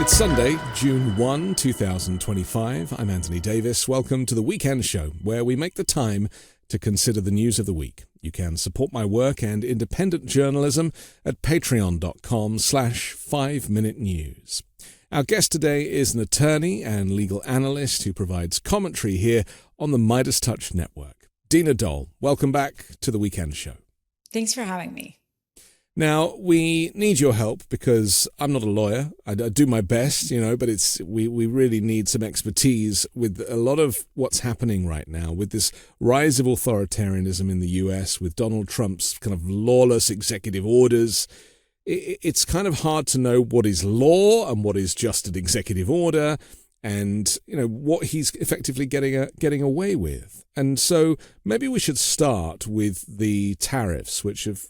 It's Sunday, June 1, 2025. I'm Anthony Davis. Welcome to the Weekend Show, where we make the time to consider the news of the week. You can support my work and independent journalism at patreon.com/5minutenews. Our guest today is an attorney and legal analyst who provides commentary here on the MeidasTouch network. Dina Doll, welcome back to the Weekend Show. Thanks for having me. Now, we need your help because I'm not a lawyer. I do my best, but we really need some expertise with a lot of what's happening right now with this rise of authoritarianism in the US, with Donald Trump's kind of lawless executive orders. It's kind of hard to know what is law and what is just an executive order and, what he's effectively getting away with. And so maybe we should start with the tariffs, which have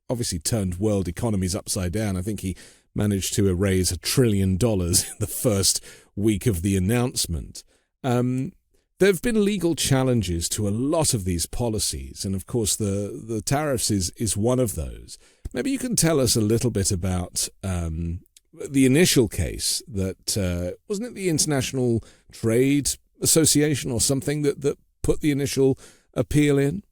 obviously turned world economies upside down. I think he managed to erase $1 trillion in the first week of the announcement. There have been legal challenges to a lot of these policies, and of course the tariffs is one of those. Maybe you can tell us a little bit about the initial case that, wasn't it the International Trade Association or something that put the initial appeal in?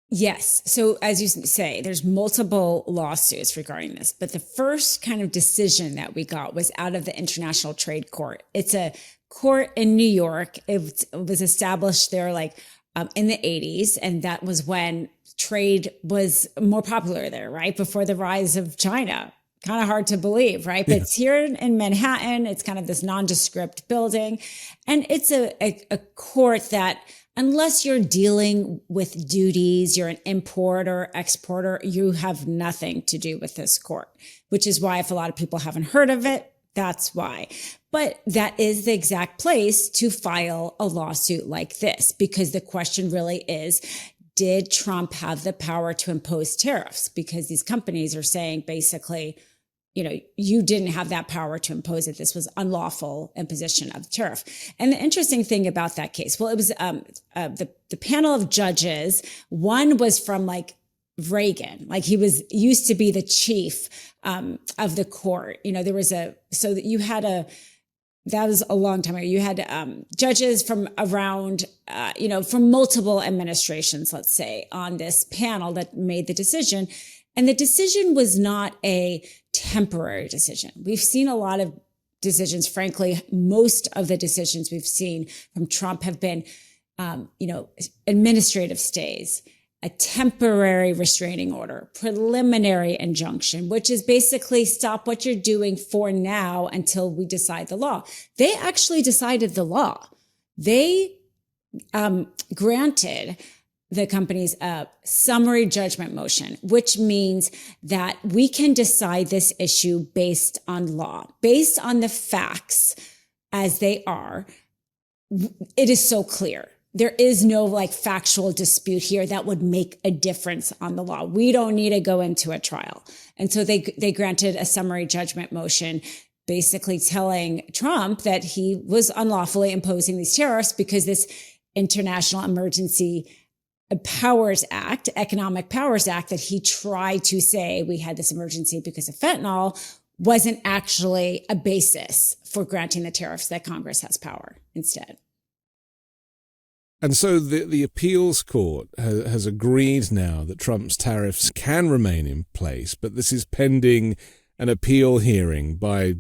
Yes. So as you say, there's multiple lawsuits regarding this, but the first kind of decision that we got was out of the International Trade Court. It's a court in New York. It was established there in the 80s. And that was when trade was more popular there, right? Before the rise of China. Kind of hard to believe, right? But it's here in Manhattan. It's kind of this nondescript building. And it's a court that, unless you're dealing with duties, you're an importer, exporter, you have nothing to do with this court, which is why if a lot of people haven't heard of it, that's why. But that is the exact place to file a lawsuit like this, because the question really is, did Trump have the power to impose tariffs? Because these companies are saying basically, you didn't have that power to impose it. This was unlawful imposition of the tariff. And the interesting thing about that case, well, it was the panel of judges. One was from Reagan, used to be the chief of the court. That was a long time ago. You had judges from around, from multiple administrations, let's say, on this panel that made the decision. And the decision was not a temporary decision. We've seen a lot of decisions. Frankly, most of the decisions we've seen from Trump have been, administrative stays, a temporary restraining order, preliminary injunction, which is basically stop what you're doing for now until we decide the law. They actually decided the law. They granted the company's summary judgment motion, which means that we can decide this issue based on law, based on the facts as they are. It is so clear. There is no factual dispute here that would make a difference on the law. We don't need to go into a trial. And so they granted a summary judgment motion, basically telling Trump that he was unlawfully imposing these tariffs because this International Emergency Powers Act, Economic Powers Act, that he tried to say we had this emergency because of fentanyl, wasn't actually a basis for granting the tariffs, that Congress has power instead. And so the appeals court has agreed now that Trump's tariffs can remain in place, but this is pending an appeal hearing by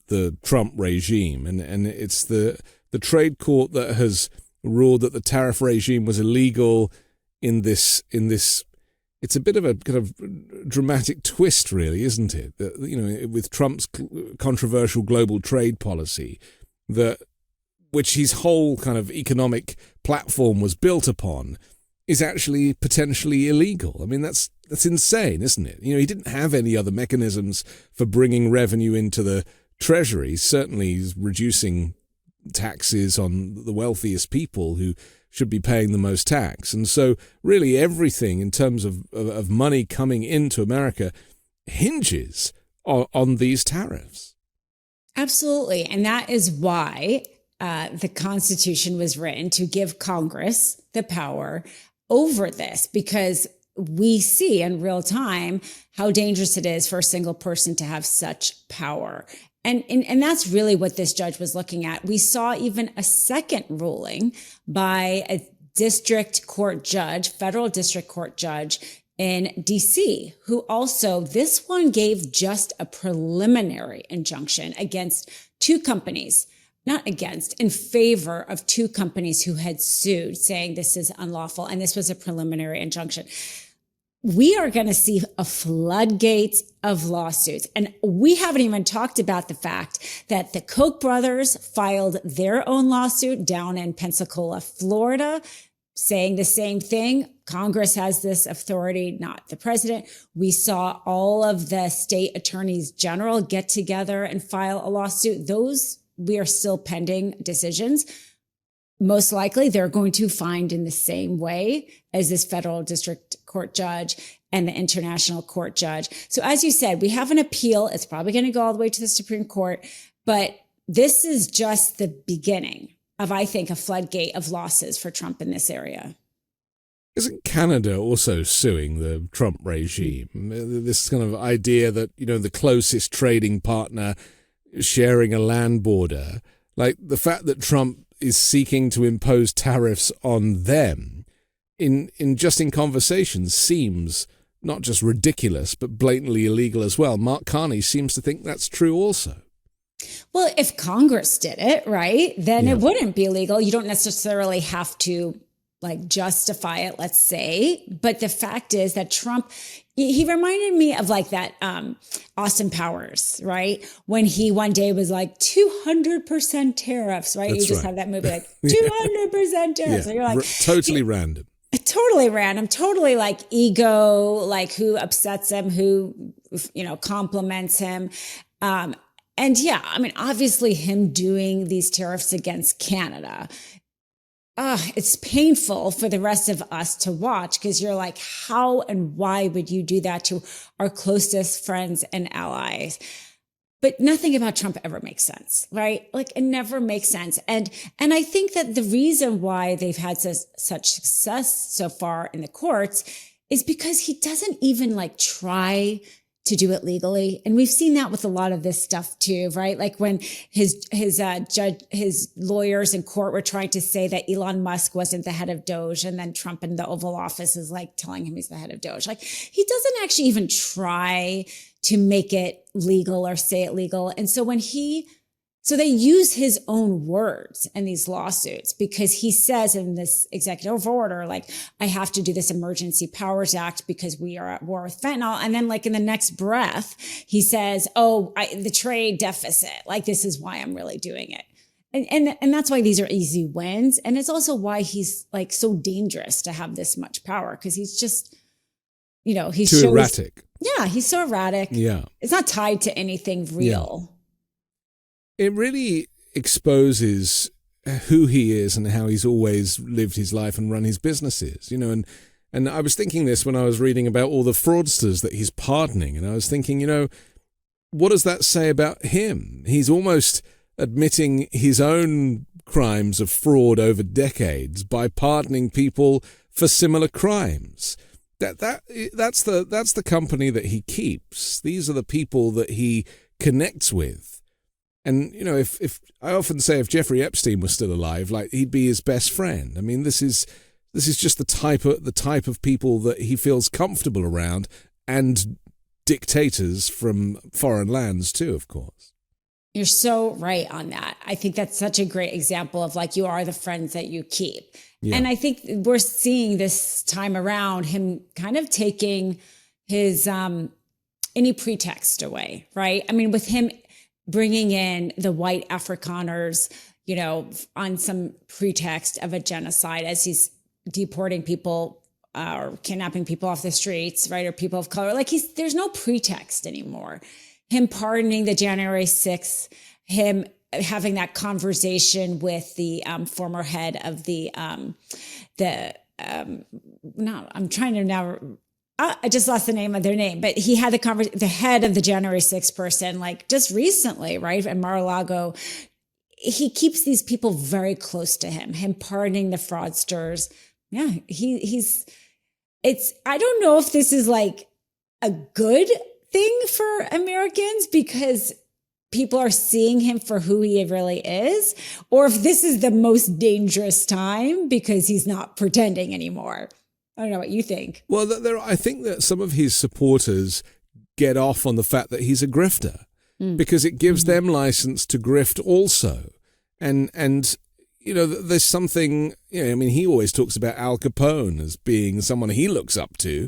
the Trump regime. And it's the trade court that has ruled that the tariff regime was illegal in this, it's a bit of a kind of dramatic twist, really, isn't it? That, with Trump's controversial global trade policy, which his whole kind of economic platform was built upon, is actually potentially illegal. I mean, that's insane, isn't it? He didn't have any other mechanisms for bringing revenue into the Treasury. Certainly, he's reducing taxes on the wealthiest people who should be paying the most tax. And so really everything in terms of money coming into America hinges on these tariffs. Absolutely. And that is why the Constitution was written, to give Congress the power over this, because we see in real time how dangerous it is for a single person to have such power. And that's really what this judge was looking at. We saw even a second ruling by a district court judge, federal district court judge in DC, who also, this one gave just a preliminary injunction against two companies, not against, in favor of two companies who had sued, saying this is unlawful. And this was a preliminary injunction. We are going to see a floodgate of lawsuits. And we haven't even talked about the fact that the Koch brothers filed their own lawsuit down in Pensacola, Florida, saying the same thing. Congress has this authority, not the president. We saw all of the state attorneys general get together and file a lawsuit. Those, we are still pending decisions. Most likely they're going to find in the same way as this federal district court judge and the international court judge. So as you said, we have an appeal. It's probably going to go all the way to the Supreme Court, but this is just the beginning of, I think, a floodgate of losses for Trump in this area. Isn't Canada also suing the Trump regime? This kind of idea that, the closest trading partner sharing a land border, like the fact that Trump is seeking to impose tariffs on them in conversations seems not just ridiculous, but blatantly illegal as well. Mark Carney seems to think that's true also. Well, if Congress did it, right, then it wouldn't be illegal. You don't necessarily have to justify it, let's say. But the fact is that Trump, he reminded me of that Austin Powers, right? When he one day was 200% tariffs, right? That's you just right. have that movie 200% tariffs. Yeah. So you're totally random. Totally random, totally ego, who upsets him, who, compliments him. And yeah, obviously him doing these tariffs against Canada, it's painful for the rest of us to watch, because you're how and why would you do that to our closest friends and allies? But nothing about Trump ever makes sense, right? It never makes sense. And I think that the reason why they've had such success so far in the courts is because he doesn't even try to do it legally. And we've seen that with a lot of this stuff too, right? When his lawyers in court were trying to say that Elon Musk wasn't the head of Doge, and then Trump in the Oval Office is telling him he's the head of Doge. He doesn't actually even try to make it legal or say it legal. And so so they use his own words in these lawsuits, because he says in this executive order, I have to do this Emergency Powers Act because we are at war with fentanyl. And then in the next breath, he says, the trade deficit, this is why I'm really doing it. And that's why these are easy wins. And it's also why he's so dangerous to have this much power, because he's just, he's too erratic. Yeah, he's so erratic. Yeah. It's not tied to anything real. Yeah. It really exposes who he is and how he's always lived his life and run his businesses, and I was thinking this when I was reading about all the fraudsters that he's pardoning, and I was thinking, what does that say about him? He's almost admitting his own crimes of fraud over decades by pardoning people for similar crimes. That's the company that he keeps. These are the people that he connects with. And, if I often say if Jeffrey Epstein was still alive, he'd be his best friend. This is just the type of people that he feels comfortable around, and dictators from foreign lands too, of course. You're so right on that. I think that's such a great example of you are the friends that you keep. Yeah. And I think we're seeing this time around him kind of taking his any pretext away, right? With him bringing in the white Afrikaners, on some pretext of a genocide, as he's deporting people or kidnapping people off the streets, right? Or people of color. There's no pretext anymore. Him pardoning the January 6th, him having that conversation with the former head of I just lost the name of their name, but he had the head of the January 6th person, just recently, right? And Mar-a-Lago, he keeps these people very close to him pardoning the fraudsters. Yeah, I don't know if this is a good thing for Americans, because people are seeing him for who he really is, or if this is the most dangerous time because he's not pretending anymore. I don't know what you think. Well, I think that some of his supporters get off on the fact that he's a grifter because it gives them license to grift also. And there's something, he always talks about Al Capone as being someone he looks up to.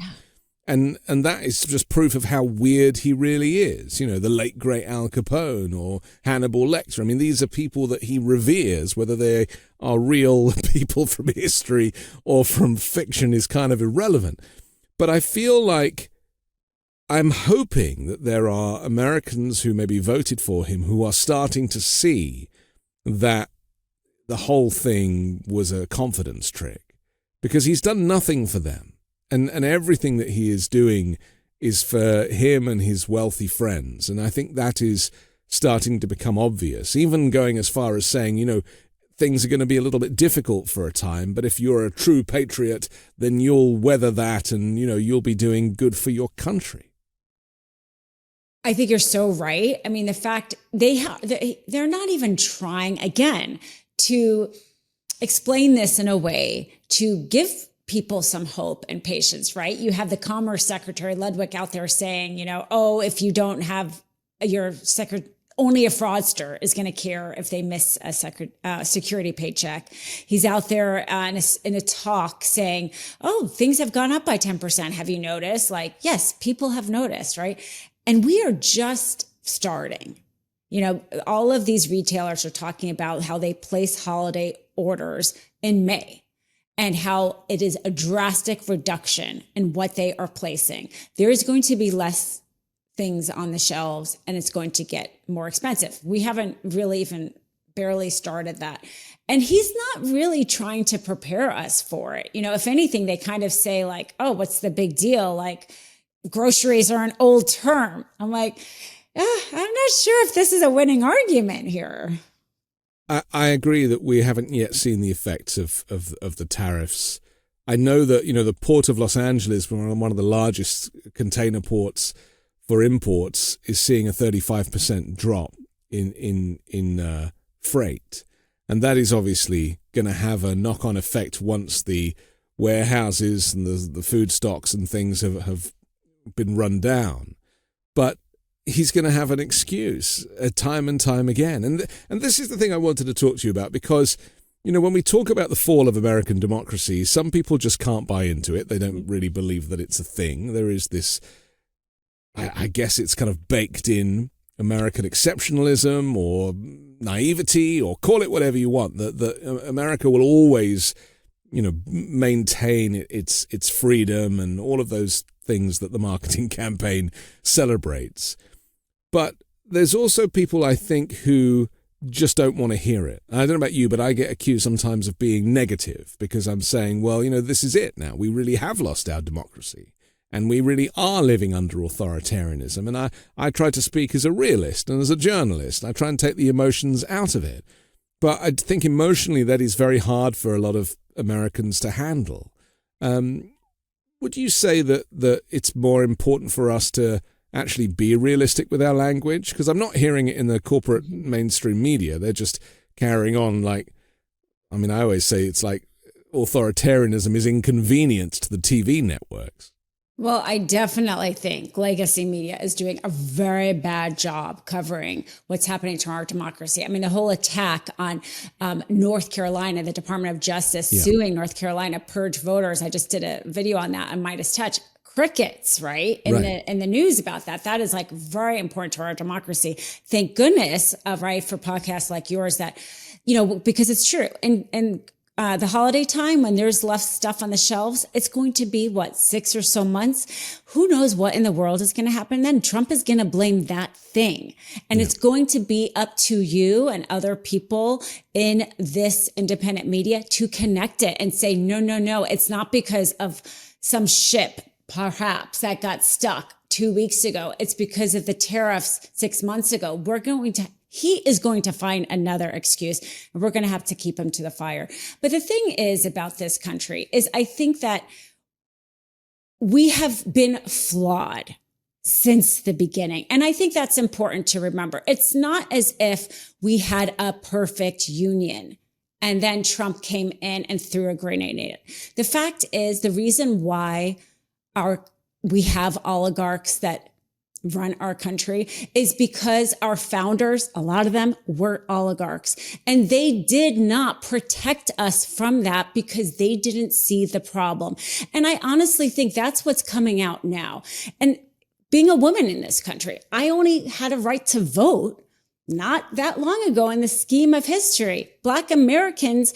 And that is just proof of how weird he really is. The late, great Al Capone or Hannibal Lecter. I mean, these are people that he reveres, whether they are real people from history or from fiction is kind of irrelevant. But I feel like I'm hoping that there are Americans who maybe voted for him who are starting to see that the whole thing was a confidence trick because he's done nothing for them. And everything that he is doing is for him and his wealthy friends. And I think that is starting to become obvious, even going as far as saying, things are going to be a little bit difficult for a time, but if you're a true patriot, then you'll weather that and, you'll be doing good for your country. I think you're so right. I mean, the fact they're not even trying, again, to explain this in a way to give people some hope and patience, right? You have the Commerce Secretary Ludwig out there saying, if you don't have your only a fraudster is going to care if they miss a security paycheck. He's out there in a talk saying, things have gone up by 10%. Have you noticed? Yes, people have noticed, right? And we are just starting. All of these retailers are talking about how they place holiday orders in May and how it is a drastic reduction in what they are placing. There is going to be less things on the shelves and it's going to get more expensive. We haven't really even barely started that. And he's not really trying to prepare us for it. If anything, they kind of say what's the big deal? Groceries are an old term. I'm like, I'm not sure if this is a winning argument here. I agree that we haven't yet seen the effects of the tariffs. I know that, the port of Los Angeles, one of the largest container ports for imports, is seeing a 35% drop in freight. And that is obviously going to have a knock-on effect once the warehouses and the food stocks and things have been run down. But he's going to have an excuse time and time again. And this is the thing I wanted to talk to you about because, when we talk about the fall of American democracy, some people just can't buy into it. They don't really believe that it's a thing. There is this, I guess it's kind of baked in American exceptionalism or naivety or call it whatever you want, that America will always, maintain its freedom and all of those things that the marketing campaign celebrates. But there's also people, I think, who just don't want to hear it. I don't know about you, but I get accused sometimes of being negative because I'm saying, well, this is it now. We really have lost our democracy and we really are living under authoritarianism. And I try to speak as a realist and as a journalist. I try and take the emotions out of it. But I think emotionally that is very hard for a lot of Americans to handle. Would you say that it's more important for us to actually be realistic with our language? Because I'm not hearing it in the corporate mainstream media. They're just carrying on I always say it's like authoritarianism is inconvenient to the TV networks. Well, I definitely think legacy media is doing a very bad job covering what's happening to our democracy. I mean, the whole attack on North Carolina, the Department of Justice suing North Carolina purge voters. I just did a video on that on MeidasTouch. Crickets, right? In the news about that. That is very important to our democracy. Thank goodness, right, for podcasts like yours that, because it's true. And the holiday time when there's less stuff on the shelves, it's going to be 6 or so months. Who knows what in the world is going to happen then? Trump is going to blame that thing. And it's going to be up to you and other people in this independent media to connect it and say, no, it's not because of some ship perhaps that got stuck 2 weeks ago. It's because of the tariffs 6 months ago. He is going to find another excuse and we're going to have to keep him to the fire. But the thing is about this country is I think that we have been flawed since the beginning. And I think that's important to remember. It's not as if we had a perfect union and then Trump came in and threw a grenade at it. The fact is, the reason why we have oligarchs that run our country is because our founders, a lot of them were oligarchs, and they did not protect us from that because they didn't see the problem. And I honestly think that's what's coming out now. And being a woman in this country, I only had a right to vote not that long ago in the scheme of history. Black Americans,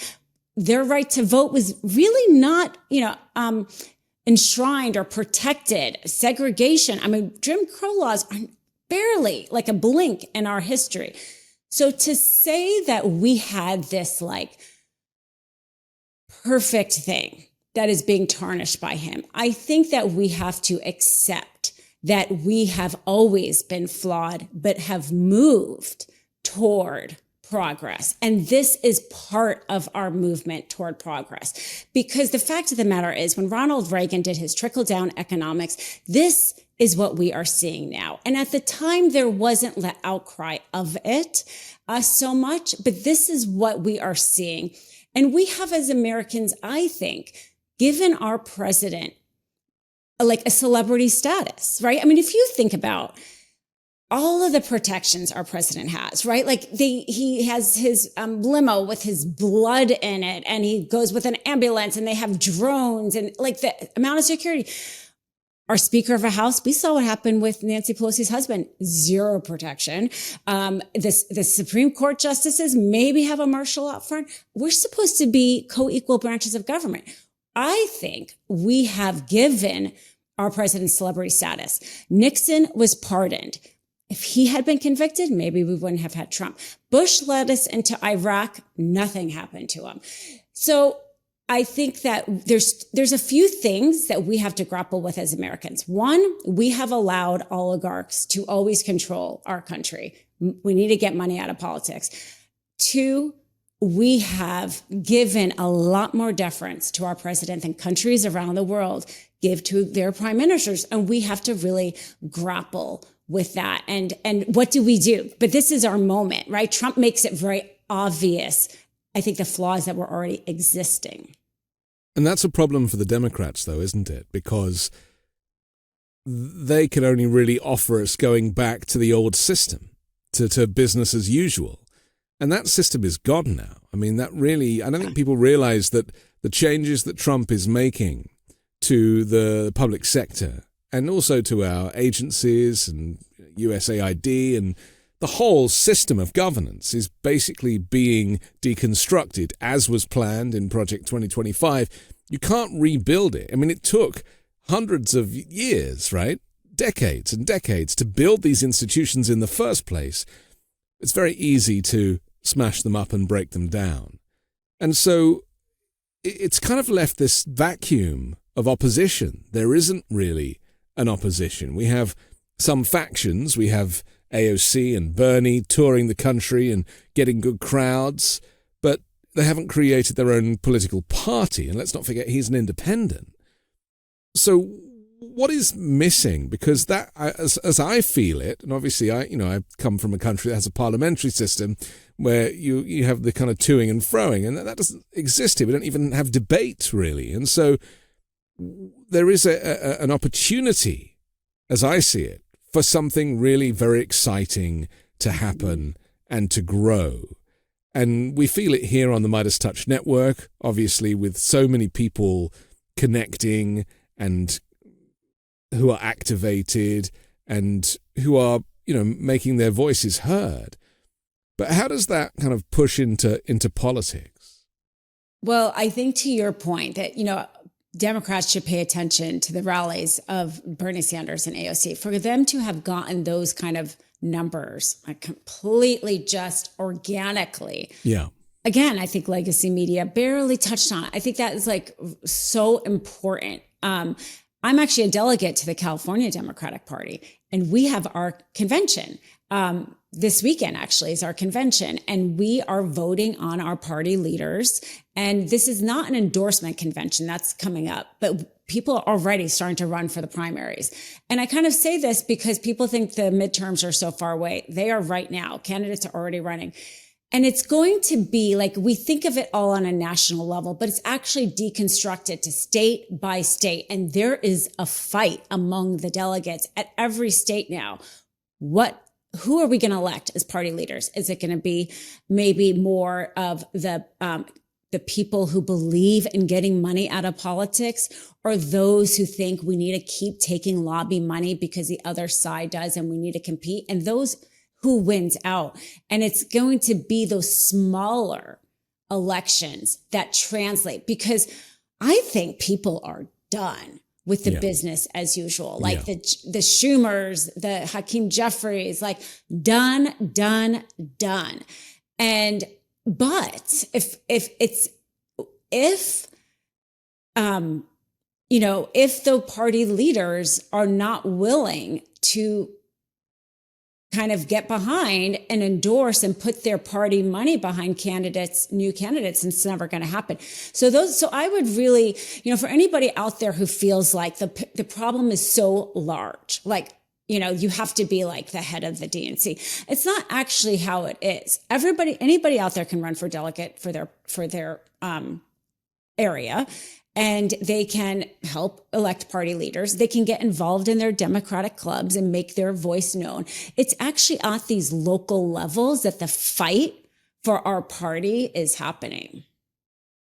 their right to vote was really not, enshrined or protected. Segregation, Jim Crow laws are barely like a blink in our history. So to say that we had this like perfect thing that is being tarnished by him, I think that we have to accept that we have always been flawed, but have moved toward progress. And this is part of our movement toward progress. Because the fact of the matter is, when Ronald Reagan did his trickle-down economics, this is what we are seeing now. And at the time, there wasn't the outcry of it so much, but this is what we are seeing. And we have, as Americans, I think, given our president like a celebrity status, right? If you think about all of the protections our president has, right? Like he has his limo with his blood in it, and he goes with an ambulance, and they have drones, and like the amount of security. Our Speaker of the House, we saw what happened with Nancy Pelosi's husband, zero protection. The Supreme Court justices maybe have a marshal out front. We're supposed to be co-equal branches of government. I think we have given our president celebrity status. Nixon was pardoned. If he had been convicted, maybe we wouldn't have had Trump. Bush led us into Iraq. Nothing happened to him. So I think that there's a few things that we have to grapple with as Americans. One, we have allowed oligarchs to always control our country. We need to get money out of politics. Two, we have given a lot more deference to our president than countries around the world give to their prime ministers. And we have to really grapple with that. And what do we do? But this is our moment, right? Trump makes it very obvious, I think, the flaws that were already existing. And that's a problem for the Democrats, though, isn't it? Because they can only really offer us going back to the old system, to business as usual. And that system is gone now. I don't think people realize that the changes that Trump is making to the public sector and also to our agencies and USAID and the whole system of governance is basically being deconstructed as was planned in Project 2025. You can't rebuild it. It took hundreds of years, right? Decades and decades to build these institutions in the first place. It's very easy to smash them up and break them down. And so it's kind of left this vacuum of opposition. There isn't really an opposition. We have some factions. We have AOC and Bernie touring the country and getting good crowds, but they haven't created their own political party. And let's not forget, he's an independent. So what is missing? Because that, as I feel it, and obviously I come from a country that has a parliamentary system where you have the kind of toing and froing, and that doesn't exist here. We don't even have debate, really. And so there is an opportunity, as I see it, for something really very exciting to happen and to grow. And we feel it here on the MeidasTouch network, obviously, with so many people connecting and who are activated and who are, making their voices heard. But how does that kind of push into politics? Well, I think to your point that, Democrats should pay attention to the rallies of Bernie Sanders and AOC. For them to have gotten those kind of numbers completely just organically. Yeah. Again, I think legacy media barely touched on it. I think that is so important. I'm actually a delegate to the California Democratic Party, and we have our convention. This weekend actually is our convention, and we are voting on our party leaders. And this is not an endorsement convention that's coming up, but people are already starting to run for the primaries. And I kind of say this because people think the midterms are so far away. They are right now. Candidates are already running. And it's going to be like, we think of it all on a national level, but it's actually deconstructed to state by state. And there is a fight among the delegates at every state now. Who are we going to elect as party leaders? Is it going to be maybe more of the people who believe in getting money out of politics, or those who think we need to keep taking lobby money because the other side does and we need to compete? And those who wins out. And it's going to be those smaller elections that translate, because I think people are done with the business as usual. Like the Schumers, the Hakeem Jeffries, like done. And, but if the party leaders are not willing to kind of get behind and endorse and put their party money behind new candidates, and it's never going to happen. So I would really, for anybody out there who feels like the problem is so large, like, you have to be like the head of the DNC. It's not actually how it is. Anybody out there can run for delegate for their area, and they can help elect party leaders. They can get involved in their Democratic clubs and make their voice known. It's actually at these local levels that the fight for our party is happening.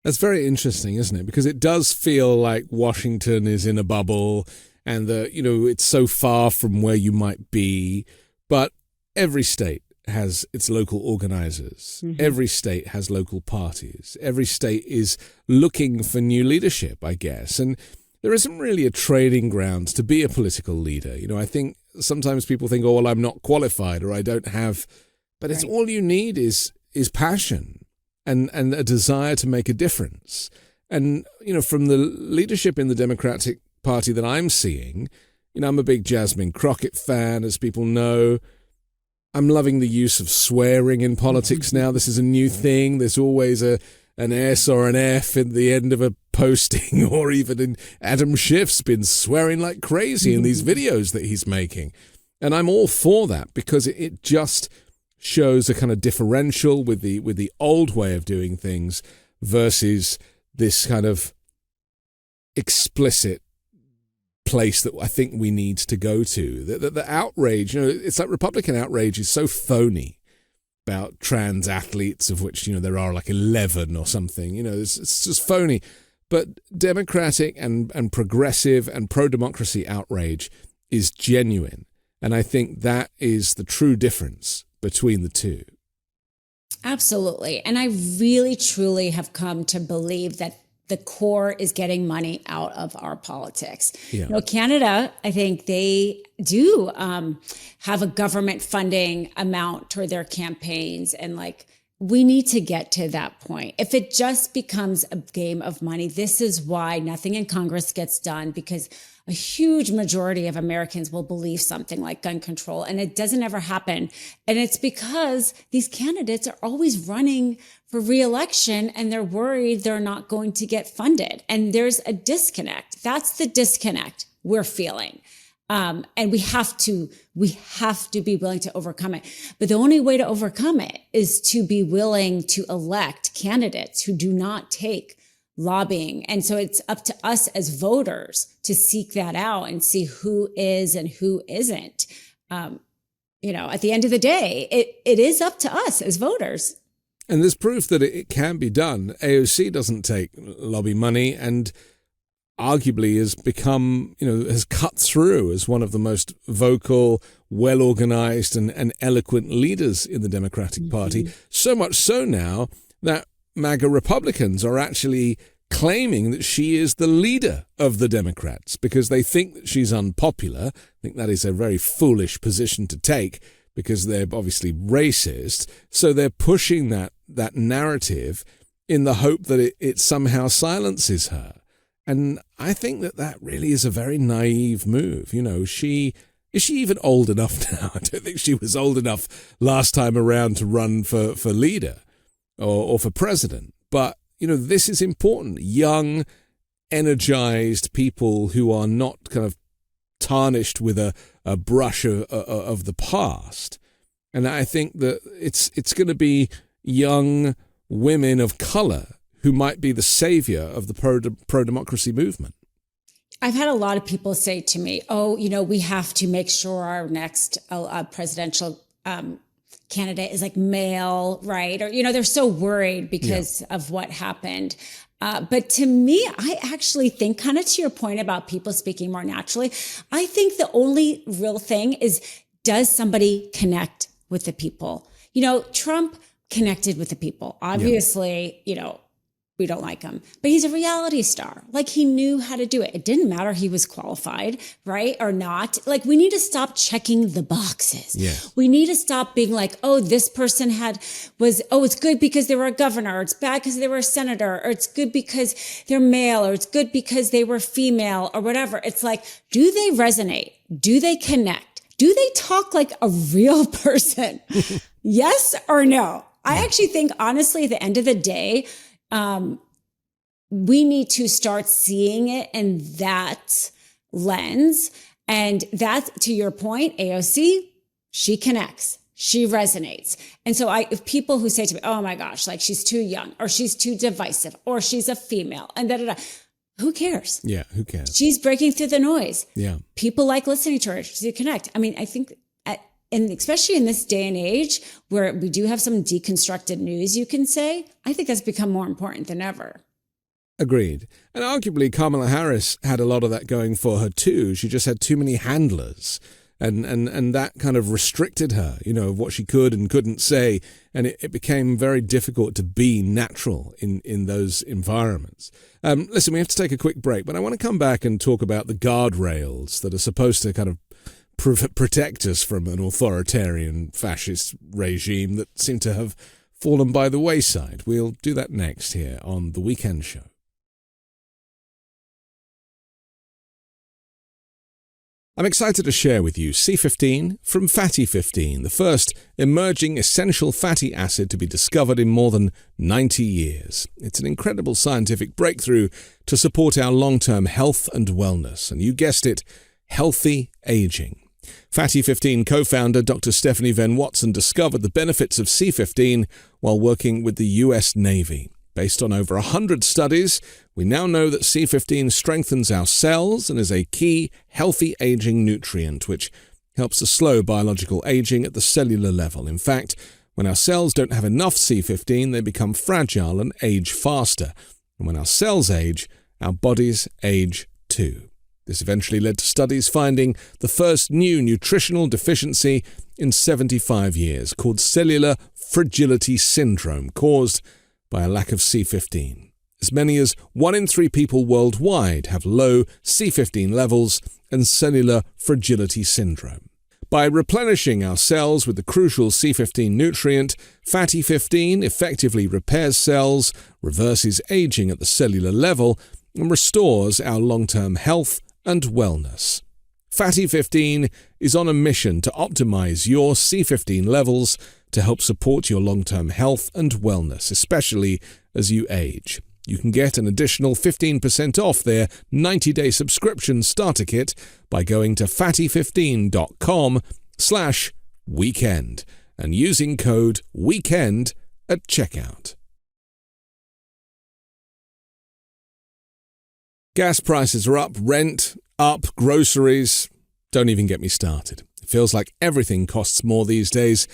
That's very interesting, isn't it? Because it does feel like Washington is in a bubble and it's so far from where you might be. But every state has its local organizers. Mm-hmm. Every state has local parties. Every state is looking for new leadership, I guess. And there isn't really a training grounds to be a political leader. I think sometimes people think, oh, well, I'm not qualified or I don't have, but it's all you need is passion and a desire to make a difference. And, from the leadership in the Democratic Party that I'm seeing, I'm a big Jasmine Crockett fan, as people know. I'm loving the use of swearing in politics now. This is a new thing. There's always an S or an F at the end of a posting, or even in Adam Schiff's been swearing like crazy in these videos that he's making. And I'm all for that, because it just shows a kind of differential with the old way of doing things versus this kind of explicit place that I think we need to go to. The outrage, it's like Republican outrage is so phony about trans athletes, of which, there are like 11 or something. It's just phony. But Democratic and progressive and pro-democracy outrage is genuine. And I think that is the true difference between the two. Absolutely. And I really, truly have come to believe that the core is getting money out of our politics. Yeah. Canada, I think they do have a government funding amount toward their campaigns. And we need to get to that point. If it just becomes a game of money, this is why nothing in Congress gets done, because a huge majority of Americans will believe something like gun control, and it doesn't ever happen. And it's because these candidates are always running for re-election and they're worried they're not going to get funded. And there's a disconnect. That's the disconnect we're feeling. And we have to be willing to overcome it. But the only way to overcome it is to be willing to elect candidates who do not take lobbying. And so it's up to us as voters to seek that out and see who is and who isn't. At the end of the day, it is up to us as voters. And there's proof that it can be done. AOC doesn't take lobby money and arguably has become, has cut through as one of the most vocal, well-organized and eloquent leaders in the Democratic Party. So much so now that MAGA Republicans are actually claiming that she is the leader of the Democrats because they think that she's unpopular. I think that is a very foolish position to take because they're obviously racist. So they're pushing that narrative in the hope that it somehow silences her. And I think that really is a very naive move. Is she even old enough now? I don't think she was old enough last time around to run for leader or for president. But, this is important. Young, energized people who are not kind of tarnished with a brush of the past. And I think that it's going to be young women of color who might be the savior of the pro-democracy movement. I've had a lot of people say to me, oh, we have to make sure our next presidential candidate is like male, right? Or, they're so worried because of what happened. But to me, I actually think, kind of to your point about people speaking more naturally, I think the only real thing is, does somebody connect with the people? Trump connected with the people. Obviously, we don't like him, but he's a reality star. Like, he knew how to do it. It didn't matter he was qualified, right? Or not. Like, we need to stop checking the boxes. Yes. We need to stop being like, oh, this person it's good because they were a governor, or it's bad because they were a senator, or it's good because they're male, or it's good because they were female, or whatever. It's like, do they resonate? Do they connect? Do they talk like a real person? Yes or no? I actually think, honestly, at the end of the day, we need to start seeing it in that lens. And that's, to your point, AOC, she connects, she resonates. And so if people who say to me, oh my gosh, like, she's too young, or she's too divisive, or she's a female, and who cares? Yeah, who cares? She's breaking through the noise. Yeah. People like listening to her. She connect. I mean, I think, and especially in this day and age where we do have some deconstructed news, you can say, I think that's become more important than ever. Agreed. And arguably, Kamala Harris had a lot of that going for her too. She just had too many handlers. And that kind of restricted her, of what she could and couldn't say. And it became very difficult to be natural in those environments. Listen, we have to take a quick break, but I want to come back and talk about the guardrails that are supposed to kind of protect us from an authoritarian fascist regime that seem to have fallen by the wayside. We'll do that next here on The Weekend Show. I'm excited to share with you C15 from Fatty 15, the first emerging essential fatty acid to be discovered in more than 90 years. It's an incredible scientific breakthrough to support our long-term health and wellness, and you guessed it, healthy aging. Fatty 15 co-founder Dr. Stephanie Van Watson discovered the benefits of C15 while working with the US Navy. Based on over 100 studies, we now know that C15 strengthens our cells and is a key healthy aging nutrient, which helps to slow biological aging at the cellular level. In fact, when our cells don't have enough C15, they become fragile and age faster. And when our cells age, our bodies age too. This eventually led to studies finding the first new nutritional deficiency in 75 years, called cellular fragility syndrome, caused by a lack of C15. As many as 1 in 3 people worldwide have low C15 levels and cellular fragility syndrome. By replenishing our cells with the crucial C15 nutrient, Fatty 15 effectively repairs cells, reverses aging at the cellular level, and restores our long-term health and wellness. Fatty 15 is on a mission to optimize your C15 levels to help support your long-term health and wellness, especially as you age. You can get an additional 15% off their 90-day subscription starter kit by going to fatty15.com/weekend and using code WEEKEND at checkout. Gas prices are up, rent up, groceries. Don't even get me started. It feels like everything costs more these days,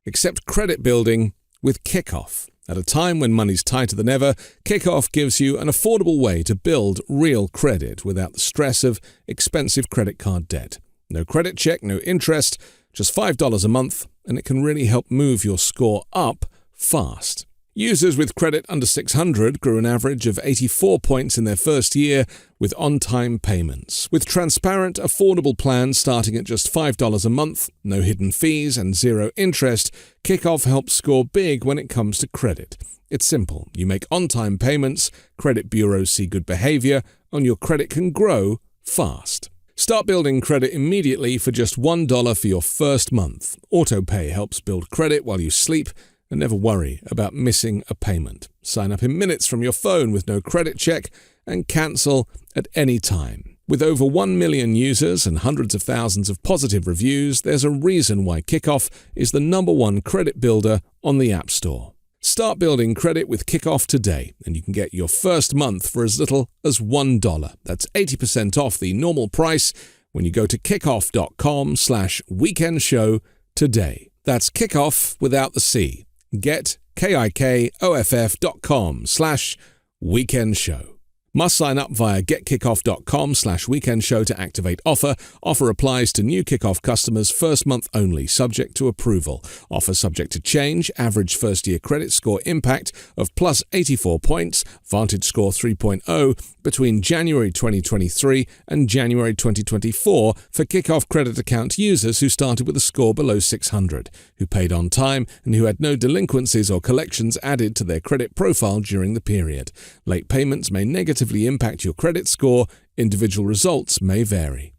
except credit building with Kickoff. At a time when money's tighter than ever, Kickoff gives you an affordable way to build real credit without the stress of expensive credit card debt. No credit check, no interest, just $5 a month, and it can really help move your score up fast. Users with credit under 600 grew an average of 84 points in their first year with on-time payments. With transparent, affordable plans starting at just $5 a month, no hidden fees and zero interest, Kickoff helps score big when it comes to credit. It's simple. You make on-time payments, credit bureaus see good behavior, and your credit can grow fast. Start building credit immediately for just $1 for your first month. AutoPay helps build credit while you sleep, and never worry about missing a payment. Sign up in minutes from your phone with no credit check and cancel at any time. With over 1 million users and hundreds of thousands of positive reviews, there's a reason why Kickoff is the #1 credit builder on the App Store. Start building credit with Kickoff today, and you can get your first month for as little as $1. That's 80% off the normal price when you go to kickoff.com/weekendshow today. That's Kickoff without the C. Get kickoff.com/weekendshow. Must sign up via getkickoff.com/weekendshow to activate offer. Offer applies to new Kickoff customers first month only, subject to approval. Offer subject to change. Average first year credit score impact of plus 84 points, Vantage score 3.0 between January 2023 and January 2024 for Kickoff credit account users who started with a score below 600, who paid on time and who had no delinquencies or collections added to their credit profile during the period. Late payments may negatively impact your credit score. Individual results may vary.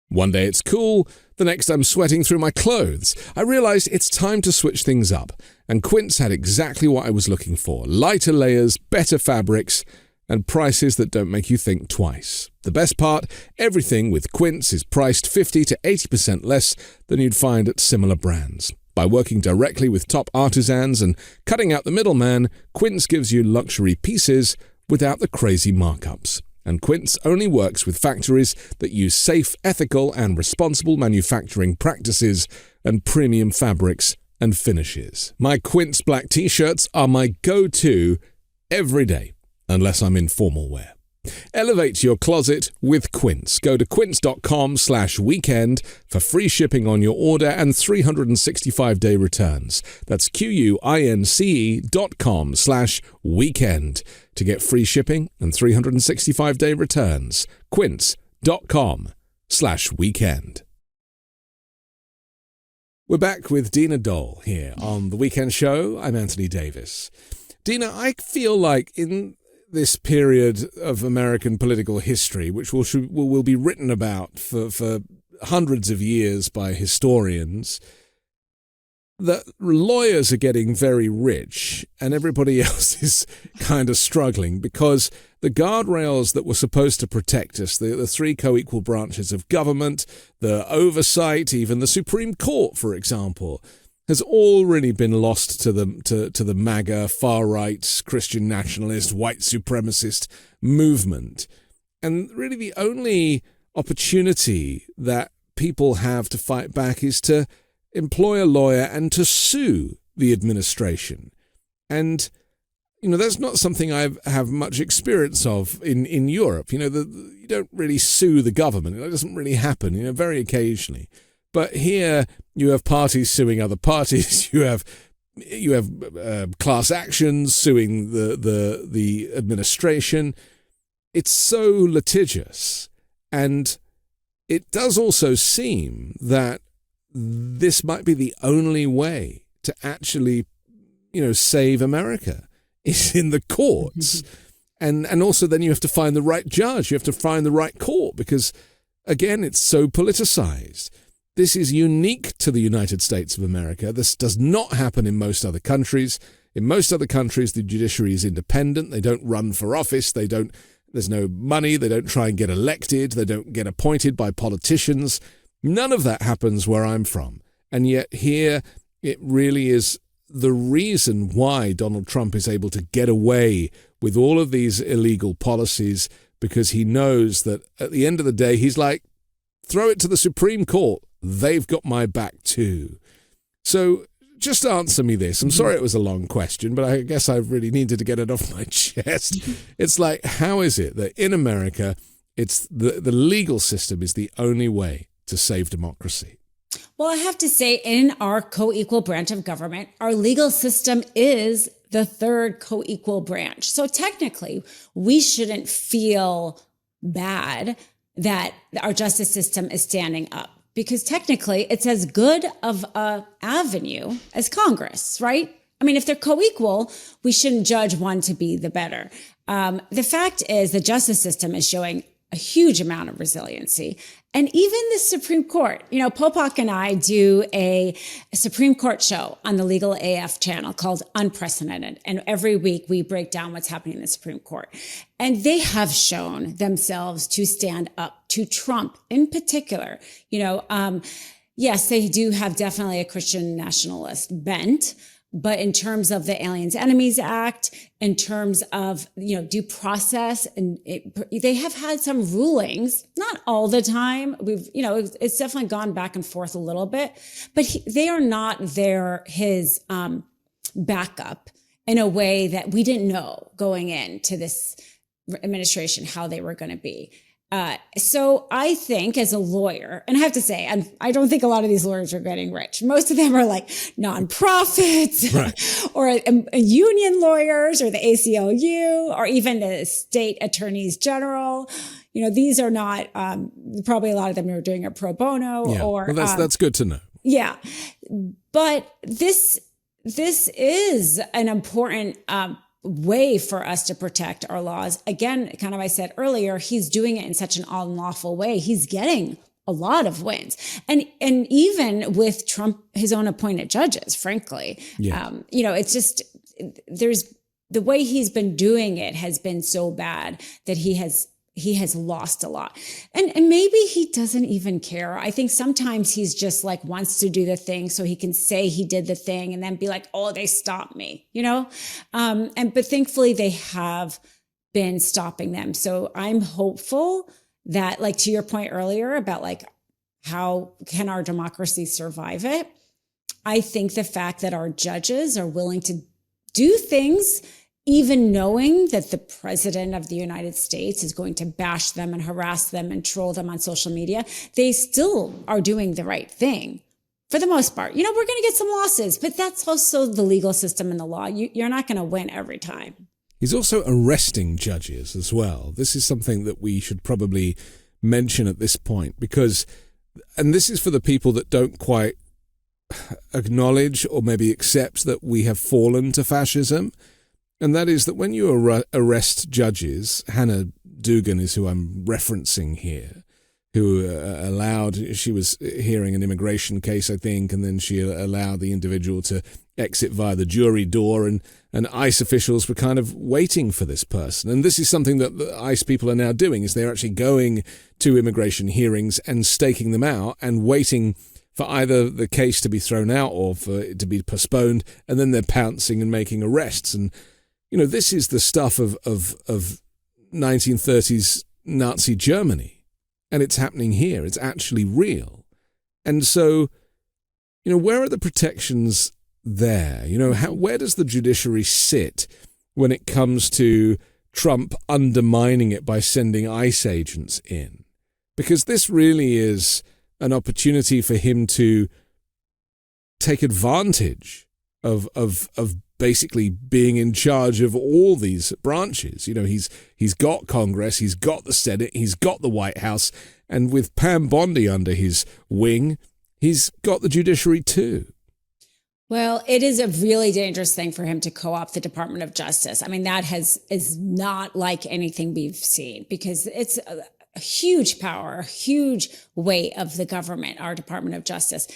One day it's cool, the next I'm sweating through my clothes. I realized it's time to switch things up, and Quince had exactly what I was looking for: lighter layers, better fabrics, and prices that don't make you think twice. The best part, everything with Quince is priced 50 to 80% less than you'd find at similar brands. By working directly with top artisans and cutting out the middleman, Quince gives you luxury pieces without the crazy markups. And Quince only works with factories that use safe, ethical, and responsible manufacturing practices and premium fabrics and finishes. My Quince black t-shirts are my go-to every day, unless I'm in formal wear. Elevate your closet with Quince. Go to quince.com/weekend for free shipping on your order and 365-day returns. That's QUINCE.com/weekend to get free shipping and 365-day returns. Quince.com/weekend. We're back with Dina Doll here on The Weekend Show. I'm Anthony Davis. Dina, I feel like in this period of American political history, which will be written about for hundreds of years by historians, that lawyers are getting very rich and everybody else is kind of struggling because the guardrails that were supposed to protect us, the three co-equal branches of government, the oversight, even the Supreme Court, for example, has already been lost to the MAGA, far-right, Christian nationalist, white supremacist movement. And really the only opportunity that people have to fight back is to employ a lawyer and to sue the administration. And, that's not something I have much experience of in Europe. You don't really sue the government. It doesn't really happen, very occasionally. But here you have parties suing other parties. You have class actions suing the administration. It's so litigious, and it does also seem that this might be the only way to actually, save America is in the courts, and also then you have to find the right judge. You have to find the right court because, again, it's so politicized. This is unique to the United States of America. This does not happen in most other countries. In most other countries, the judiciary is independent. They don't run for office. There's no money. They don't try and get elected. They don't get appointed by politicians. None of that happens where I'm from. And yet here, it really is the reason why Donald Trump is able to get away with all of these illegal policies, because he knows that at the end of the day, he's like, throw it to the Supreme Court. They've got my back too. So just answer me this. I'm sorry it was a long question, but I guess I really needed to get it off my chest. It's like, how is it that in America, it's the legal system is the only way to save democracy? Well, I have to say, in our co-equal branch of government, our legal system is the third co-equal branch. So technically, we shouldn't feel bad that our justice system is standing up, because technically it's as good of an avenue as Congress, right? I mean, if they're co-equal, we shouldn't judge one to be the better. The fact is the justice system is showing a huge amount of resiliency. And even the Supreme Court, Popak and I do a Supreme Court show on the Legal AF channel called Unprecedented. And every week we break down what's happening in the Supreme Court. And they have shown themselves to stand up to Trump in particular. Yes, they do have definitely a Christian nationalist bent. But in terms of the Aliens Enemies Act, in terms of, due process, and they have had some rulings, not all the time. It's definitely gone back and forth a little bit, but they are not his backup in a way that we didn't know going into this administration how they were going to be. So I think as a lawyer, and I have to say, I don't think a lot of these lawyers are getting rich. Most of them are like nonprofits right. or union lawyers or the ACLU or even the state attorneys general. These are not, probably a lot of them are doing it pro bono or. Well, that's good to know. Yeah. But this is an important, way for us to protect our laws. Again, kind of I said earlier, he's doing it in such an unlawful way. He's getting a lot of wins. And even with Trump, his own appointed judges, frankly, it's just, there's the way he's been doing it has been so bad that he has lost a lot. And maybe he doesn't even care. I think sometimes he's just like wants to do the thing so he can say he did the thing and then be like, oh, they stopped me, but thankfully they have been stopping them. So I'm hopeful that, like, to your point earlier about like, how can our democracy survive it? I think the fact that our judges are willing to do things even knowing that the president of the United States is going to bash them and harass them and troll them on social media, they still are doing the right thing for the most part. We're going to get some losses, but that's also the legal system and the law. You're not going to win every time. He's also arresting judges as well. This is something that we should probably mention at this point because, and this is for the people that don't quite acknowledge or maybe accept that we have fallen to fascism. And that is that when you arrest judges, Hannah Dugan is who I'm referencing here, who she was hearing an immigration case, I think, and then she allowed the individual to exit via the jury door, and ICE officials were kind of waiting for this person. And this is something that the ICE people are now doing, is they're actually going to immigration hearings and staking them out and waiting for either the case to be thrown out or for it to be postponed, and then they're pouncing and making arrests. And this is the stuff of 1930s Nazi Germany, and it's happening here. It's actually real. And so, where are the protections there? Where does the judiciary sit when it comes to Trump undermining it by sending ICE agents in? Because this really is an opportunity for him to take advantage of basically being in charge of all these branches. He's got Congress, he's got the Senate, he's got the White House, and with Pam Bondi under his wing, he's got the judiciary too. Well, it is a really dangerous thing for him to co-opt the Department of Justice. I mean, that is not like anything we've seen, because it's a huge power, a huge weight of the government, our Department of Justice.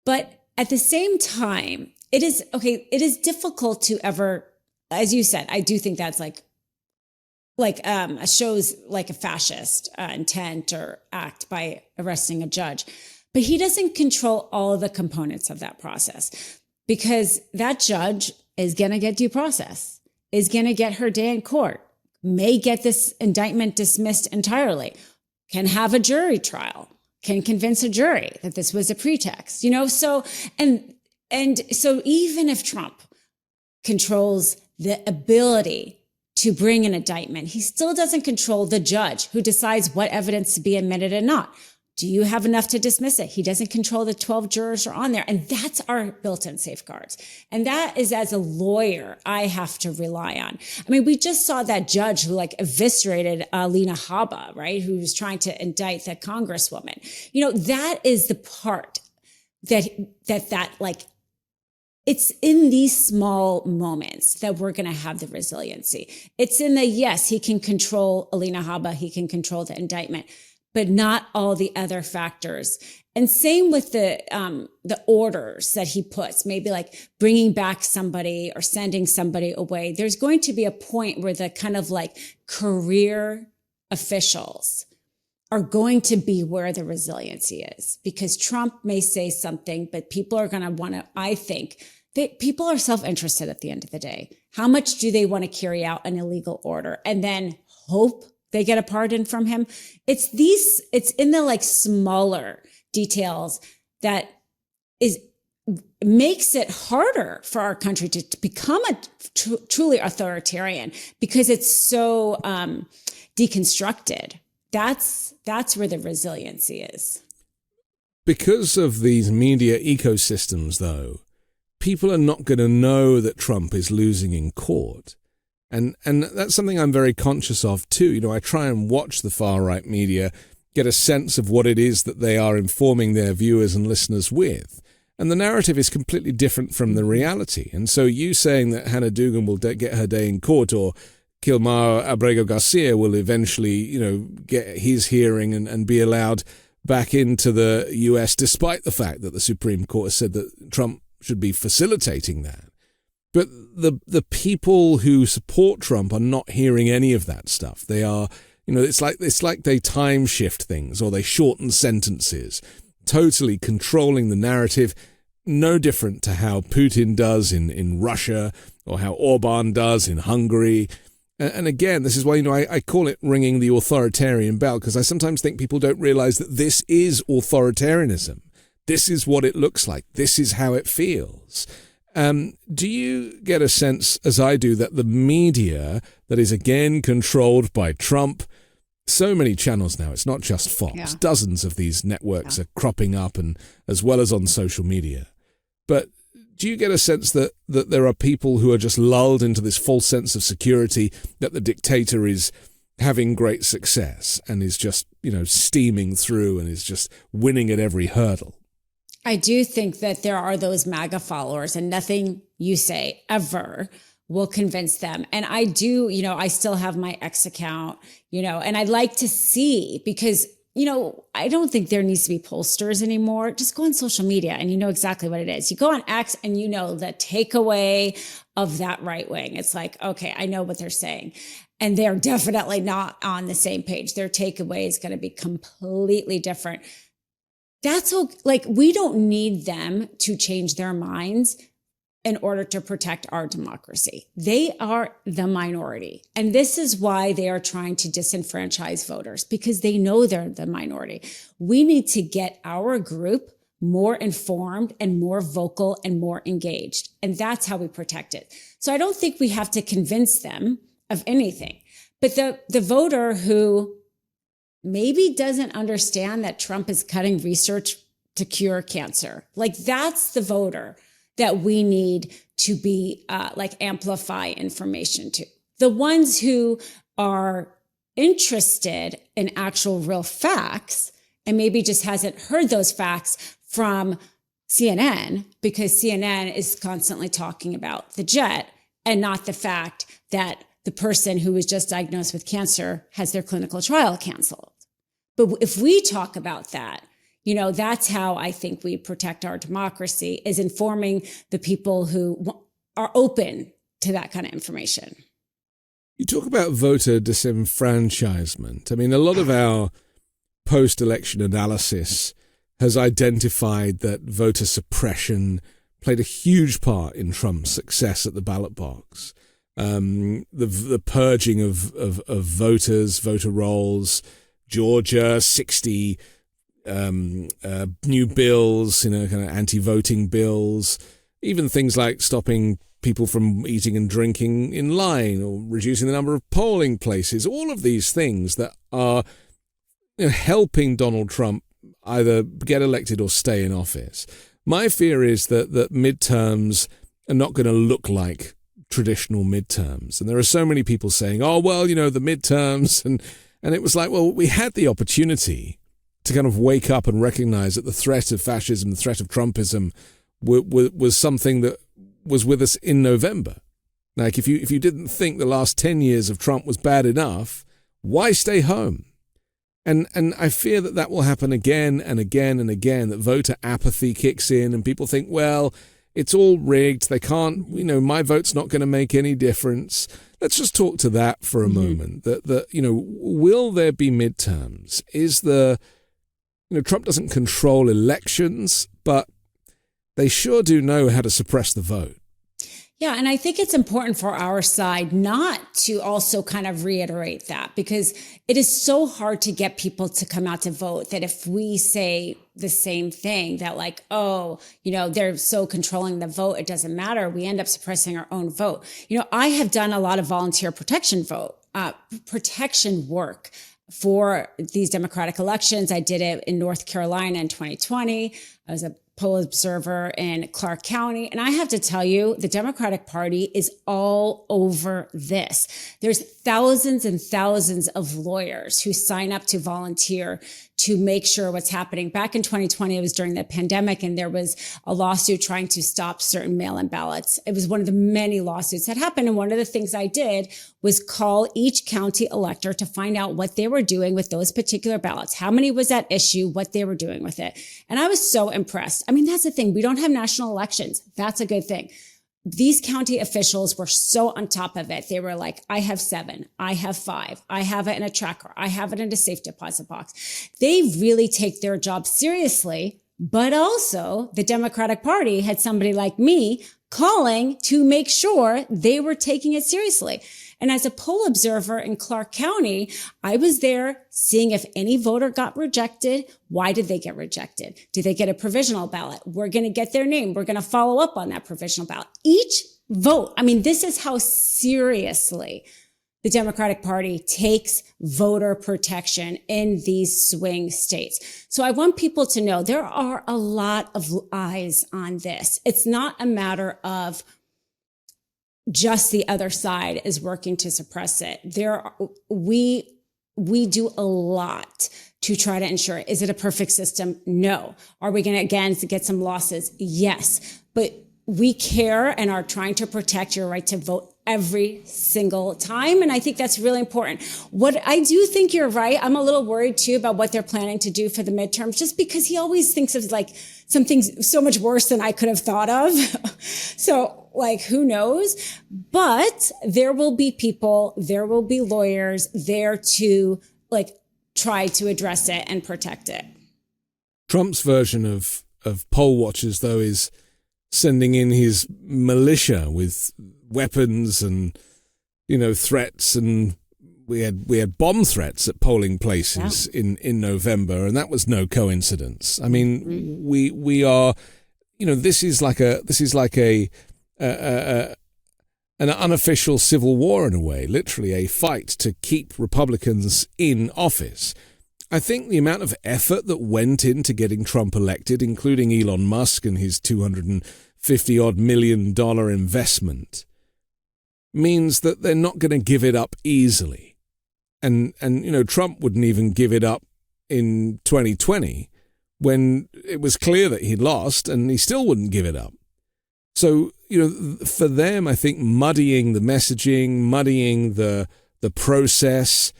But at the same time, it is difficult to ever, as you said, I do think that's like shows like a fascist intent or act by arresting a judge. But he doesn't control all of the components of that process, because that judge is going to get due process, is going to get her day in court, may get this indictment dismissed entirely, can have a jury trial, can convince a jury that this was a pretext, so, and so even if Trump controls the ability to bring an indictment, he still doesn't control the judge who decides what evidence to be admitted and not. Do you have enough to dismiss it? He doesn't control the 12 jurors are on there. And that's our built-in safeguards. And that is, as a lawyer, I have to rely on. I mean, we just saw that judge who eviscerated Lena Haba, right? Who was trying to indict that congresswoman. That is the part that it's in these small moments that we're going to have the resiliency. It's in the, yes, he can control Alina Habba, he can control the indictment, but not all the other factors. And same with the orders that he puts, maybe like bringing back somebody or sending somebody away. There's going to be a point where the kind of like career officials are going to be where the resiliency is, because Trump may say something, but people are going to want to, I think, people are self-interested at the end of the day. How much do they want to carry out an illegal order and then hope they get a pardon from him? It's in the like smaller details that makes it harder for our country to become a truly authoritarian, because it's so deconstructed. That's where the resiliency is. Because of these media ecosystems, though, people are not going to know that Trump is losing in court. And that's something I'm very conscious of too. You know, I try and watch the far-right media, get a sense of what it is that they are informing their viewers and listeners with. And the narrative is completely different from the reality. And so you saying that Hannah Dugan will get her day in court, or Kilmar Abrego Garcia will eventually, get his hearing and be allowed back into the US, despite the fact that the Supreme Court has said that Trump should be facilitating that. But the people who support Trump are not hearing any of that stuff. They are, it's like they time shift things, or they shorten sentences, totally controlling the narrative, no different to how Putin does in Russia, or how Orban does in Hungary. And again, this is why, I call it ringing the authoritarian bell, because I sometimes think people don't realize that this is authoritarianism. This is what it looks like. This is how it feels. Do you get a sense, as I do, that the media that is again controlled by Trump, so many channels now, it's not just Fox, dozens of these networks are cropping up, and as well as on social media. But do you get a sense that there are people who are just lulled into this false sense of security, that the dictator is having great success and is just, steaming through and is just winning at every hurdle? I do think that there are those MAGA followers, and nothing you say ever will convince them. And I do, I still have my X account, and I'd like to see, because, I don't think there needs to be pollsters anymore. Just go on social media and you know exactly what it is. You go on X and you know the takeaway of that right wing. It's like, okay, I know what they're saying. And they're definitely not on the same page. Their takeaway is going to be completely different. That's okay. We don't need them to change their minds in order to protect our democracy. They are the minority. And this is why they are trying to disenfranchise voters, because they know they're the minority. We need to get our group more informed and more vocal and more engaged. And that's how we protect it. So I don't think we have to convince them of anything. But the voter who maybe doesn't understand that Trump is cutting research to cure cancer, that's the voter that we need to be amplify information to. The ones who are interested in actual real facts, and maybe just hasn't heard those facts from CNN, because CNN is constantly talking about the jet and not the fact that the person who was just diagnosed with cancer has their clinical trial canceled. But if we talk about that, that's how I think we protect our democracy, is informing the people who are open to that kind of information. You talk about voter disenfranchisement. I mean, a lot of our post-election analysis has identified that voter suppression played a huge part in Trump's success at the ballot box. The purging of voters, voter rolls, Georgia, 60 new bills, kind of anti-voting bills, even things like stopping people from eating and drinking in line, or reducing the number of polling places, all of these things that are helping Donald Trump either get elected or stay in office. My fear is that midterms are not going to look like traditional midterms. And there are so many people saying, oh, well, the midterms. And it was like, well, we had the opportunity to kind of wake up and recognize that the threat of fascism, the threat of Trumpism was something that was with us in November. Like, if you didn't think the last 10 years of Trump was bad enough, why stay home? And I fear that will happen again and again and again, that voter apathy kicks in and people think, well, it's all rigged. They can't, my vote's not going to make any difference. Let's just talk to that for a moment. Will there be midterms? Trump doesn't control elections, but they sure do know how to suppress the vote. Yeah, and I think it's important for our side not to also kind of reiterate that, because it is so hard to get people to come out to vote that if we say the same thing, that like, they're so controlling the vote, it doesn't matter. We end up suppressing our own vote. I have done a lot of volunteer protection work for these Democratic elections. I did it in North Carolina in 2020. I was a poll observer in Clark County. And I have to tell you, the Democratic Party is all over this. There's thousands and thousands of lawyers who sign up to volunteer to make sure what's happening. Back in 2020, it was during the pandemic, and there was a lawsuit trying to stop certain mail-in ballots. It was one of the many lawsuits that happened. And one of the things I did was call each county elector to find out what they were doing with those particular ballots. How many was at issue, what they were doing with it. And I was so impressed. I mean, that's the thing. We don't have national elections. That's a good thing. These county officials were so on top of it. They were like, I have 7, I have 5, I have it in a tracker, I have it in a safe deposit box. They really take their job seriously, but also the Democratic Party had somebody like me calling to make sure they were taking it seriously. And as a poll observer in Clark County, I was there seeing if any voter got rejected. Why did they get rejected? Did they get a provisional ballot? We're going to get their name. We're going to follow up on that provisional ballot. Each vote, this is how seriously the Democratic Party takes voter protection in these swing states. So I want people to know there are a lot of eyes on this. It's not a matter of just the other side is working to suppress it. We do a lot to try to ensure. Is it a perfect system? No. Are we going to, again, get some losses? Yes. But we care and are trying to protect your right to vote every single time. And I think that's really important. What I do think you're right. I'm a little worried too about what they're planning to do for the midterms, just because he always thinks of like something so much worse than I could have thought of. So who knows? But there will be people, there will be lawyers there to try to address it and protect it. Trump's version of poll watchers, though, is sending in his militia with weapons and, threats. And we had bomb threats at polling places in November, and that was no coincidence. We are, this is like an unofficial civil war in a way, literally a fight to keep Republicans in office. I think the amount of effort that went into getting Trump elected, including Elon Musk and his $250-odd million investment, means that they're not going to give it up easily. And Trump wouldn't even give it up in 2020 when it was clear that he'd lost, and he still wouldn't give it up. So, for them, I think muddying the messaging, muddying the process,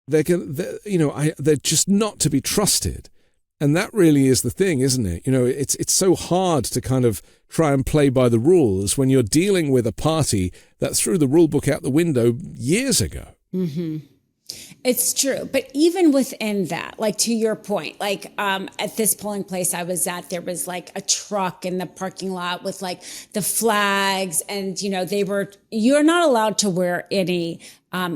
they're just not to be trusted. And that really is the thing, isn't it? It's so hard to kind of try and play by the rules when you're dealing with a party that threw the rule book out the window years ago. Mm-hmm. It's true. But even within that, to your point, at this polling place I was at, there was a truck in the parking lot with the flags, and, you're not allowed to wear any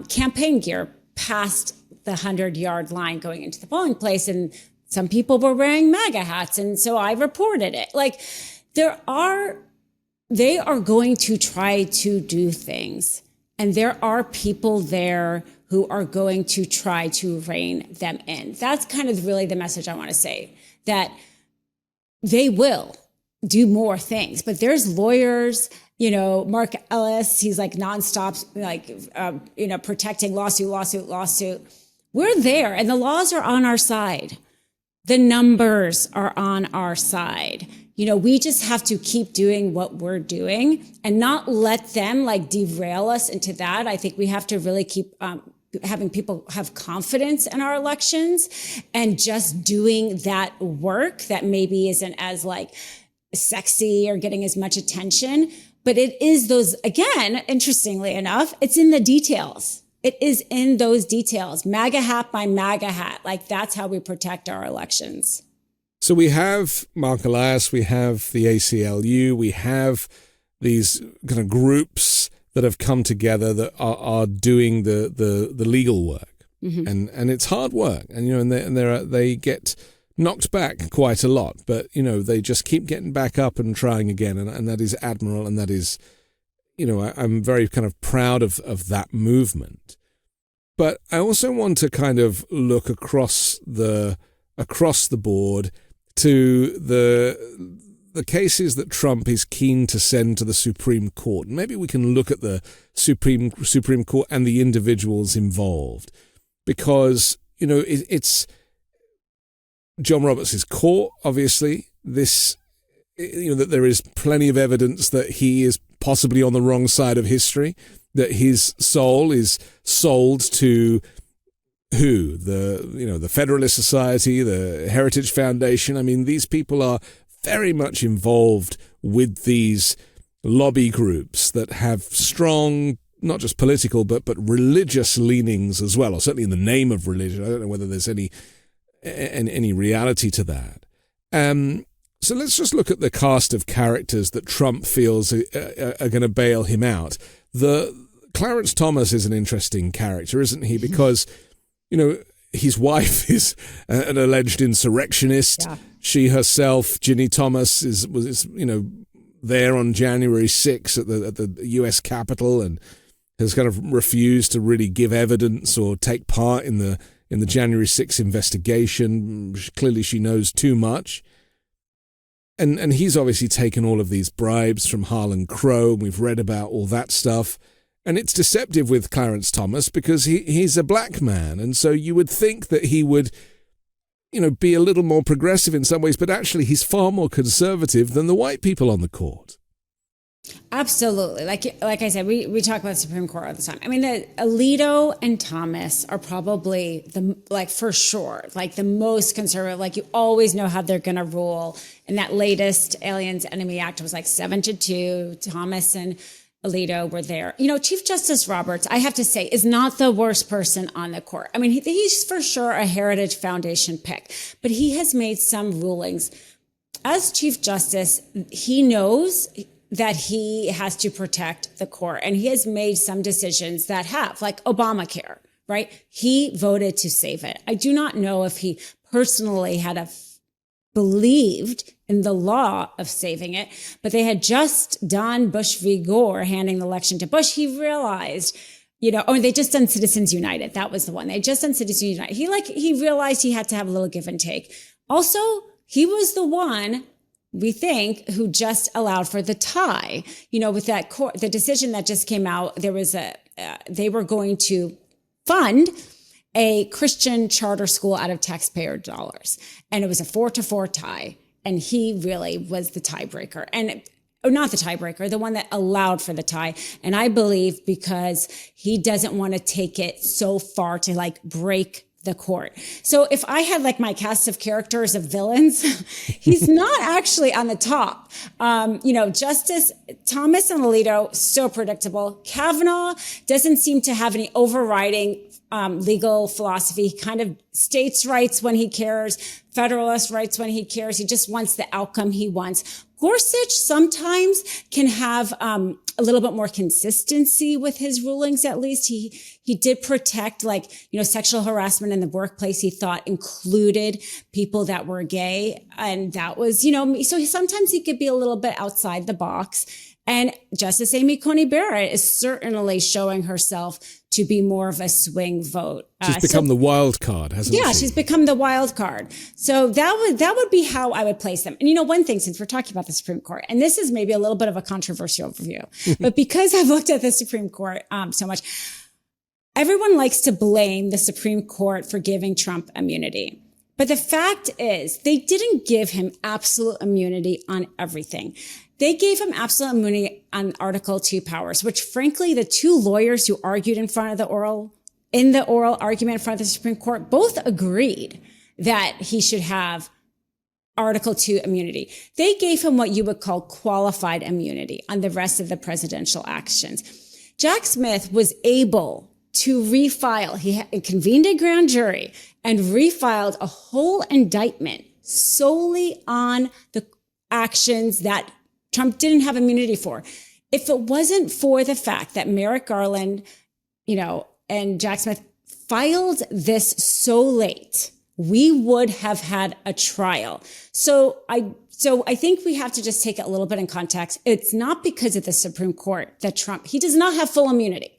campaign gear past the 100-yard line going into the polling place. And some people were wearing MAGA hats. And so I reported it. They are going to try to do things. And there are people there who are going to try to rein them in. That's kind of really the message I want to say, that they will do more things. But there's lawyers, Mark Ellis, he's nonstop, protecting lawsuit. We're there, and the laws are on our side. The numbers are on our side. We just have to keep doing what we're doing and not let them derail us into that. I think we have to really keep having people have confidence in our elections and just doing that work that maybe isn't as like sexy or getting as much attention. But it is those, again, interestingly enough, it's in the details. It is in those details, MAGA hat by MAGA hat. Like that's how we protect our elections. So we have Mark Elias, we have the ACLU, we have these kind of groups that have come together that are doing the legal work, and it's hard work, and they get knocked back quite a lot, but they just keep getting back up and trying again, and that is admirable, and that is, I'm very kind of proud of that movement. But I also want to kind of look across the board to the cases that Trump is keen to send to the Supreme Court. And maybe we can look at the Supreme Court and the individuals involved, because, it's John Roberts' court, obviously. That there is plenty of evidence that he is possibly on the wrong side of history, that his soul is sold to who? The Federalist Society, the Heritage Foundation. I mean, these people are very much involved with these lobby groups that have strong, not just political, but religious leanings as well, or certainly in the name of religion. I don't know whether there's any reality to that. So let's just look at the cast of characters that Trump feels are going to bail him out. Clarence Thomas is an interesting character, isn't he? Because, his wife is an alleged insurrectionist. Yeah. She herself, Ginny Thomas, was there on January 6th at the U.S. Capitol and has kind of refused to really give evidence or take part in the January 6th investigation. Clearly, she knows too much. And he's obviously taken all of these bribes from Harlan Crow. We've read about all that stuff. And it's deceptive with Clarence Thomas because he's a black man. And so you would think that he would, be a little more progressive in some ways, but actually he's far more conservative than the white people on the court. Absolutely. Like I said, we talk about the Supreme Court all the time. I mean, Alito and Thomas are probably for sure, the most conservative. You always know how they're going to rule. And that latest Aliens Enemy Act was 7-2. Thomas and Alito were there. Chief Justice Roberts, I have to say, is not the worst person on the court. I mean, he's for sure a Heritage Foundation pick, but he has made some rulings. As Chief Justice, he knows that he has to protect the court, and he has made some decisions that have, like Obamacare, right? He voted to save it. I do not know if he personally had believed in the law of saving it, but they had just done Bush v. Gore, handing the election to Bush. He realized, they just done Citizens United. That was the one. They just done Citizens United. He realized he had to have a little give and take. Also, he was the one, we think, who just allowed for the tie. With that court, the decision that just came out, there was they were going to fund a Christian charter school out of taxpayer dollars. And it was a 4-4 tie. And he really was the tiebreaker. Not the tiebreaker, the one that allowed for the tie. And I believe because he doesn't want to take it so far to break the court. So if I had my cast of characters of villains, he's not actually on the top. Justice Thomas and Alito, so predictable. Kavanaugh doesn't seem to have any overriding legal philosophy. He kind of states' rights when he cares, federalist rights when he cares. He just wants the outcome he wants. Gorsuch sometimes can have a little bit more consistency with his rulings. At least he did protect sexual harassment in the workplace. He thought included people that were gay, and that was so sometimes he could be a little bit outside the box. And Justice Amy Coney Barrett is certainly showing herself to be more of a swing vote. She's become the wild card, hasn't she? Yeah, she's become the wild card. So that would be how I would place them. And one thing, since we're talking about the Supreme Court, and this is maybe a little bit of a controversial view, but because I've looked at the Supreme Court so much, everyone likes to blame the Supreme Court for giving Trump immunity. But the fact is, they didn't give him absolute immunity on everything. They gave him absolute immunity on Article 2 powers, which frankly, the two lawyers who argued in front of the oral in the oral argument in front of the Supreme Court, both agreed that he should have Article 2 immunity. They gave him what you would call qualified immunity on the rest of the presidential actions. Jack Smith was able to refile. He convened a grand jury and refiled a whole indictment solely on the actions that Trump didn't have immunity for. If it wasn't for the fact that Merrick Garland, and Jack Smith filed this so late, we would have had a trial. So I think we have to just take it a little bit in context. It's not because of the Supreme Court that he does not have full immunity.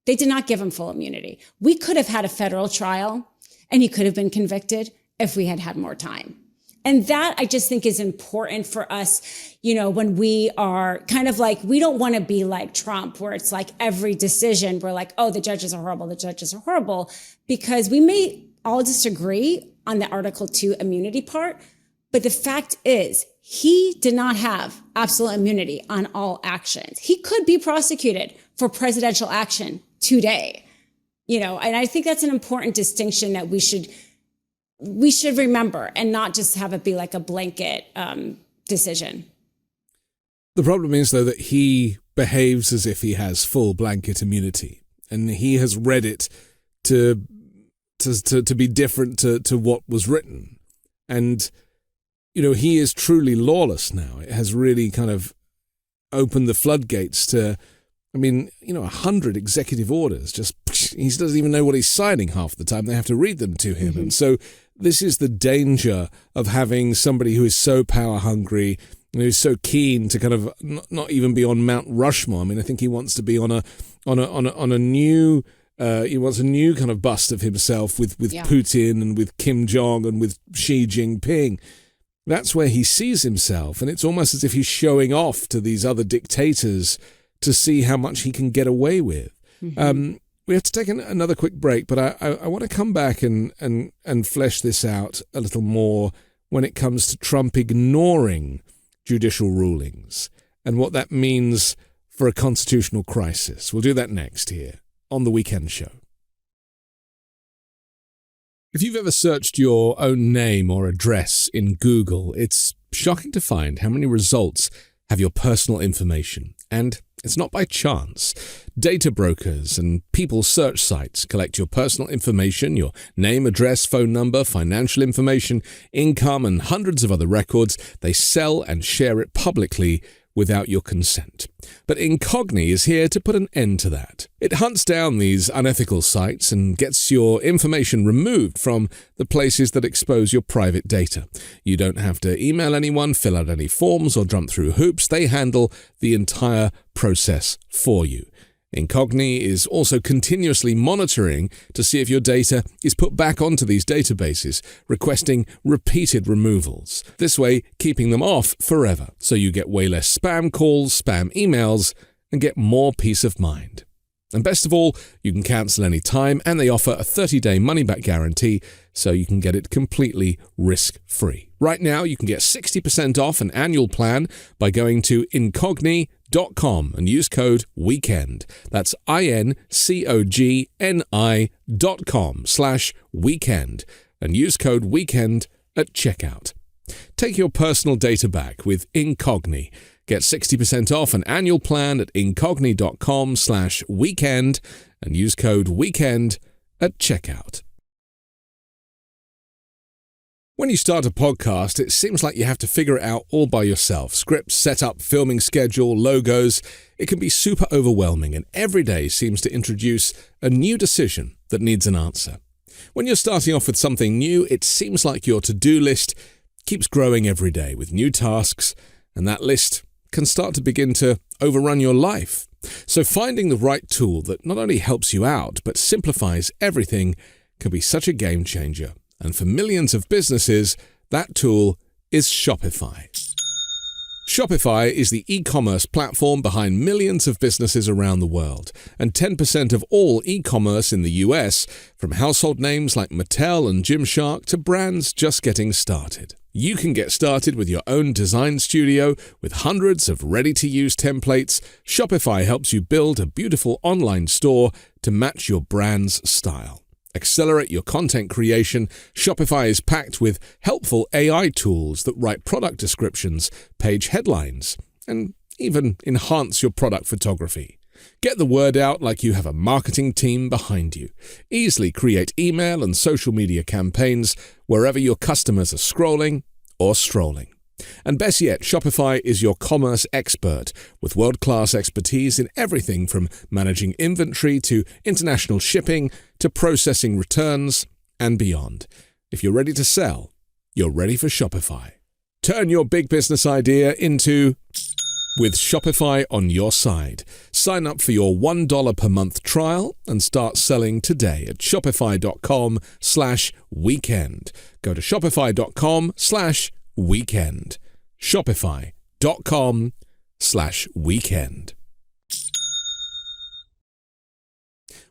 They did not give him full immunity. We could have had a federal trial and he could have been convicted if we had had more time. And that I just think is important for us, when we are kind of like, we don't want to be like Trump, where it's like every decision, we're like, oh, the judges are horrible, because we may all disagree on the Article 2 immunity part. But the fact is, he did not have absolute immunity on all actions. He could be prosecuted for presidential action today, and I think that's an important distinction that we should remember and not just have it be like a blanket decision. The problem is, though, that he behaves as if he has full blanket immunity, and he has read it to be different to what was written. And, he is truly lawless now. It has really kind of opened the floodgates to, 100 executive orders. He doesn't even know what he's signing half the time. They have to read them to him. And so this is the danger of having somebody who is so power hungry, who's so keen to kind of not even be on Mount Rushmore. I think he wants to be on a new. He wants a new kind of bust of himself with Putin and with Kim Jong and with Xi Jinping. That's where he sees himself, and it's almost as if he's showing off to these other dictators to see how much he can get away with. Mm-hmm. We have to take another quick break, but I want to come back and flesh this out a little more when it comes to Trump ignoring judicial rulings and what that means for a constitutional crisis. We'll do that next here on The Weekend Show. If you've ever searched your own name or address in Google, it's shocking to find how many results have your personal information. And it's not by chance. Data brokers and people search sites collect your personal information, your name, address, phone number, financial information, income, and hundreds of other records. They sell and share it publicly without your consent. But Incogni is here to put an end to that. It hunts down these unethical sites and gets your information removed from the places that expose your private data. You don't have to email anyone, fill out any forms, or jump through hoops. They handle the entire process for you. Incogni is also continuously monitoring to see if your data is put back onto these databases, requesting repeated removals. This way, keeping them off forever, so you get way less spam calls, spam emails, and get more peace of mind. And best of all, you can cancel any time, and they offer a 30-day money-back guarantee, so you can get it completely risk-free. Right now, you can get 60% off an annual plan by going to incogni.com and use code WEEKEND. That's incogni.com/weekend and use code WEEKEND at checkout. Take your personal data back with Incogni. Get 60% off an annual plan at incogni.com/weekend and use code WEEKEND at checkout. When you start a podcast, it seems like you have to figure it out all by yourself. Scripts, setup, filming schedule, logos. It can be super overwhelming, and every day seems to introduce a new decision that needs an answer. When you're starting off with something new, it seems like your to-do list keeps growing every day with new tasks, and that list can start to begin to overrun your life. So finding the right tool that not only helps you out, but simplifies everything can be such a game changer. And for millions of businesses, that tool is Shopify. Shopify is the e-commerce platform behind millions of businesses around the world, and 10% of all e-commerce in the US, from household names like Mattel and Gymshark to brands just getting started. You can get started with your own design studio with hundreds of ready-to-use templates. Shopify helps you build a beautiful online store to match your brand's style. Accelerate your content creation. Shopify is packed with helpful AI tools that write product descriptions, page headlines, and even enhance your product photography. Get the word out like you have a marketing team behind you. Easily create email and social media campaigns wherever your customers are scrolling or strolling. And best yet, Shopify is your commerce expert with world-class expertise in everything from managing inventory to international shipping to processing returns and beyond. If you're ready to sell, you're ready for Shopify. Turn your big business idea into with Shopify on your side. Sign up for your $1 per month trial and start selling today at shopify.com/weekend. Go to shopify.com/weekend. Shopify.com/weekend.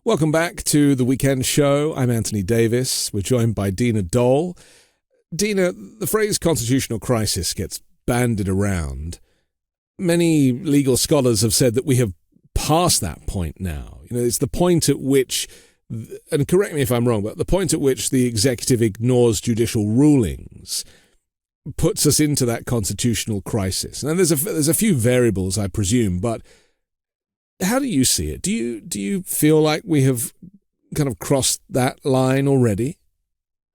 Welcome back to The Weekend Show. I'm Anthony Davis. We're joined by Dina Doll. Dina, the phrase constitutional crisis gets bandied around. Many legal scholars have said that we have passed that point now. It's the point at which, and correct me if I'm wrong, but the point at which the executive ignores judicial rulings puts us into that constitutional crisis. And there's a few variables, I presume, but how do you see it? Do you feel like we have kind of crossed that line already?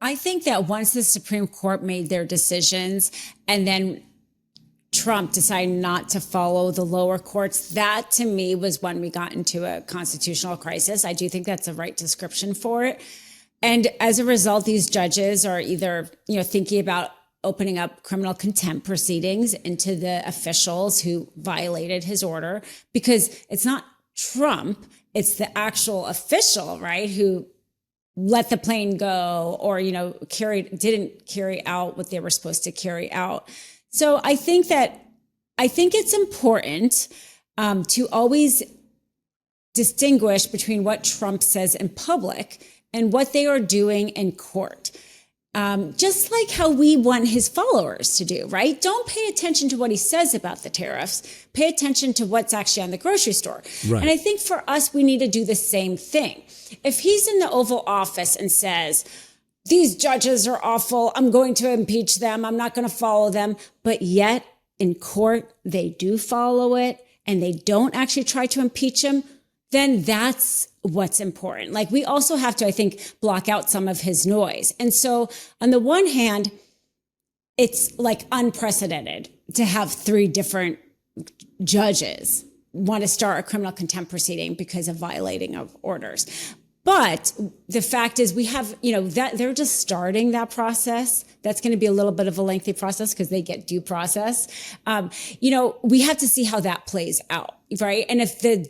I think that once the Supreme Court made their decisions and then Trump decided not to follow the lower courts, that to me was when we got into a constitutional crisis. I do think that's the right description for it. And as a result, these judges are either, thinking about opening up criminal contempt proceedings into the officials who violated his order, because it's not Trump, it's the actual official, right, who let the plane go or, didn't carry out what they were supposed to carry out. So I think it's important to always distinguish between what Trump says in public and what they are doing in court. Just like how we want his followers to do, right? Don't pay attention to what he says about the tariffs. Pay attention to what's actually on the grocery store. Right. And I think for us, we need to do the same thing. If he's in the Oval Office and says, these judges are awful, I'm going to impeach them, I'm not going to follow them, but yet in court, they do follow it and they don't actually try to impeach him, then that's what's important. Like, we also have to, I think, block out some of his noise. And so on the one hand, it's like unprecedented to have 3 different judges want to start a criminal contempt proceeding because of violating of orders. But the fact is we have, that they're just starting that process. That's going to be a little bit of a lengthy process because they get due process. We have to see how that plays out, right? And if the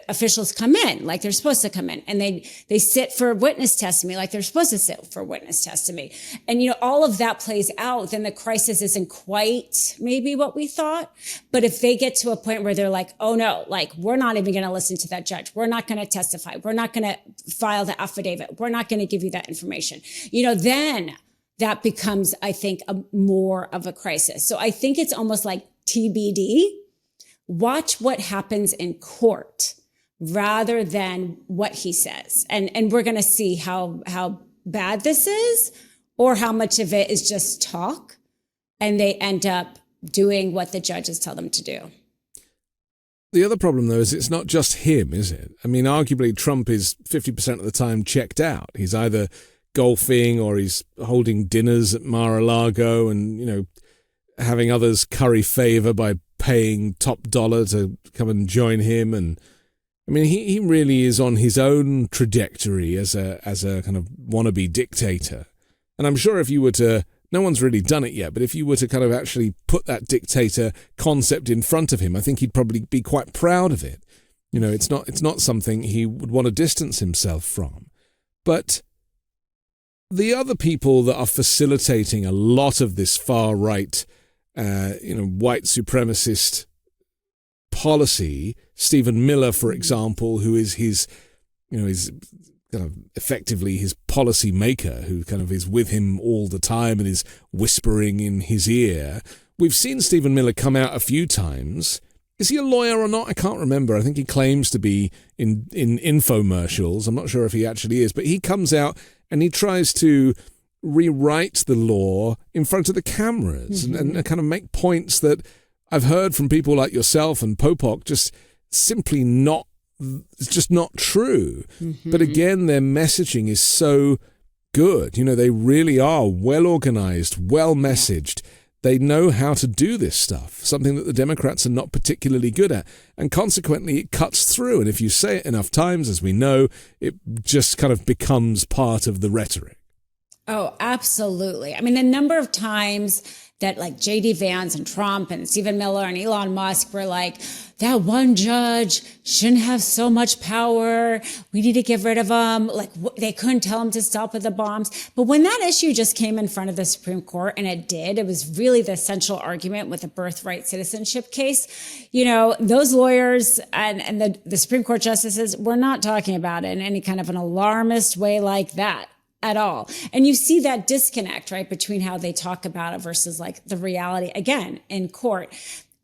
officials come in like they're supposed to come in and they sit for witness testimony like they're supposed to sit for witness testimony, and all of that plays out, then the crisis isn't quite maybe what we thought. But if they get to a point where they're like, oh no, like we're not even going to listen to that judge, we're not going to testify, we're not going to file the affidavit, we're not going to give you that information, then that becomes, I think, more of a crisis. So I think it's almost like TBD. Watch what happens in court rather than what he says. And we're going to see how bad this is, or how much of it is just talk and they end up doing what the judges tell them to do. The other problem, though, is it's not just him, is it? I mean, arguably Trump is 50% of the time checked out. He's either golfing or he's holding dinners at Mar-a-Lago and, having others curry favor by paying top dollar to come and join him. And I mean, he really is on his own trajectory as a kind of wannabe dictator. And I'm sure if you were to, no one's really done it yet, but if you were to kind of actually put that dictator concept in front of him, I think he'd probably be quite proud of it. It's not something he would want to distance himself from. But the other people that are facilitating a lot of this far right white supremacist policy, Stephen Miller, for example, who is his kind of effectively his policy maker, who kind of is with him all the time and is whispering in his ear. We've seen Stephen Miller come out a few times. Is he a lawyer or not? I can't remember. I think he claims to be in infomercials. I'm not sure if he actually is, but he comes out and he tries to rewrite the law in front of the cameras and kind of make points that I've heard from people like yourself and Popok just simply not, it's just not true. But again, their messaging is so good. They really are well organized, well messaged. They know how to do this stuff, something that the Democrats are not particularly good at. And consequently, it cuts through. And if you say it enough times, as we know, it just kind of becomes part of the rhetoric. Oh, absolutely. I mean, the number of times that like J.D. Vance and Trump and Stephen Miller and Elon Musk were like, that one judge shouldn't have so much power. We need to get rid of him. Like they couldn't tell him to stop with the bombs. But when that issue just came in front of the Supreme Court, and it did, it was really the central argument with the birthright citizenship case. Those lawyers and the Supreme Court justices were not talking about it in any kind of an alarmist way like that at all. And you see that disconnect, right, between how they talk about it versus like the reality, again, in court.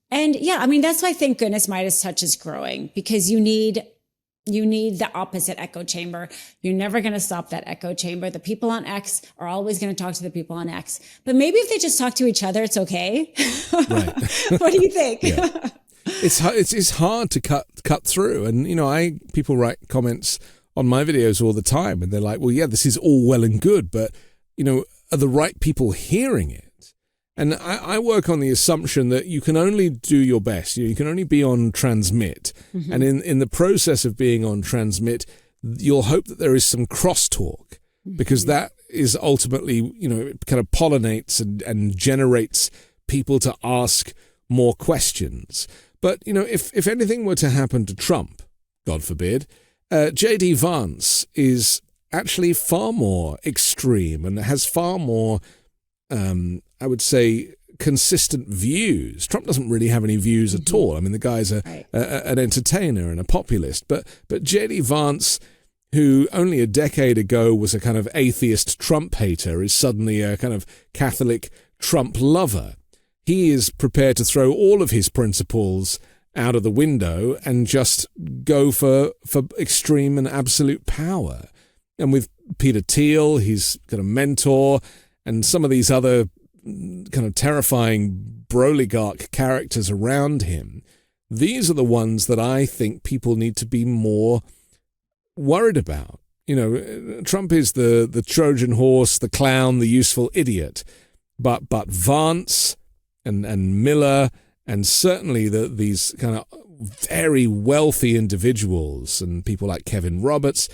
And yeah, I mean, that's why, thank goodness, MeidasTouch is growing, because you need the opposite echo chamber. You're never going to stop that echo chamber. The people on X are always going to talk to the people on X. But maybe if they just talk to each other, it's okay. Right. What do you think? Yeah. It's hard to cut through. And, people write comments on my videos all the time, and they're like, well, yeah, this is all well and good, but, are the right people hearing it? And I work on the assumption that you can only do your best. You can only be on transmit. And in the process of being on transmit, you'll hope that there is some crosstalk, because that is ultimately, it kind of pollinates and generates people to ask more questions. But, if anything were to happen to Trump, God forbid, J.D. Vance is actually far more extreme and has far more, I would say, consistent views. Trump doesn't really have any views at all. I mean, the guy's an entertainer and a populist. But J.D. Vance, who only a decade ago was a kind of atheist Trump hater, is suddenly a kind of Catholic Trump lover. He is prepared to throw all of his principles out of the window and just go for extreme and absolute power. And with Peter Thiel, his kind of mentor, and some of these other kind of terrifying broligarch characters around him, these are the ones that I think people need to be more worried about. Trump is the Trojan horse, the clown, the useful idiot. But Vance and Miller, and certainly these kind of very wealthy individuals and people like Kevin Roberts,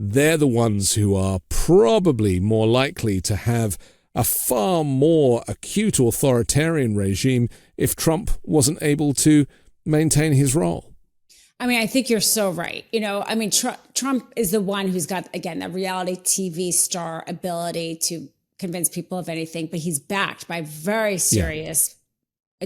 they're the ones who are probably more likely to have a far more acute authoritarian regime if Trump wasn't able to maintain his role. I mean, I think you're so right. Trump is the one who's got, again, the reality TV star ability to convince people of anything, but he's backed by very serious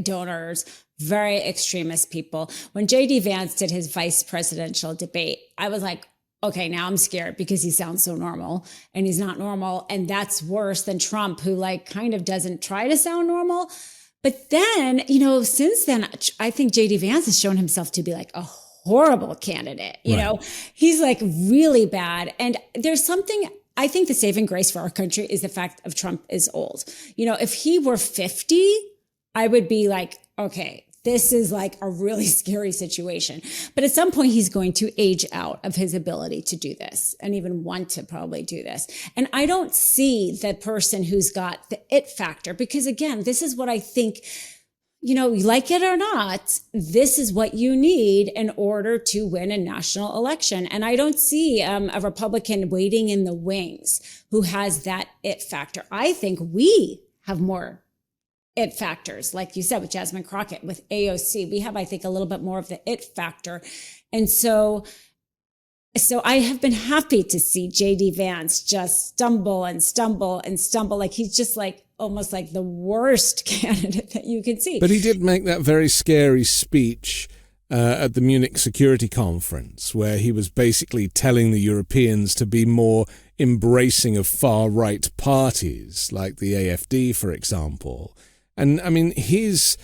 donors, very extremist people. When J.D. Vance did his vice presidential debate, I was like, okay, now I'm scared because he sounds so normal, and he's not normal. And that's worse than Trump, who kind of doesn't try to sound normal. But then, since then, I think J.D. Vance has shown himself to be like a horrible candidate. He's really bad. And there's something, I think the saving grace for our country is the fact of Trump is old. If he were 50, I would be like, okay, this is a really scary situation. But at some point, he's going to age out of his ability to do this and even want to probably do this. And I don't see the person who's got the it factor, because again, this is what I think, like it or not, this is what you need in order to win a national election. And I don't see a Republican waiting in the wings who has that it factor. I think we have more it factors, like you said, with Jasmine Crockett, with AOC. We have, I think, a little bit more of the it factor. And so I have been happy to see J.D. Vance just stumble and stumble and stumble. He's just almost the worst candidate that you could see. But he did make that very scary speech at the Munich Security Conference, where he was basically telling the Europeans to be more embracing of far-right parties, like the AfD, for example. And I mean, his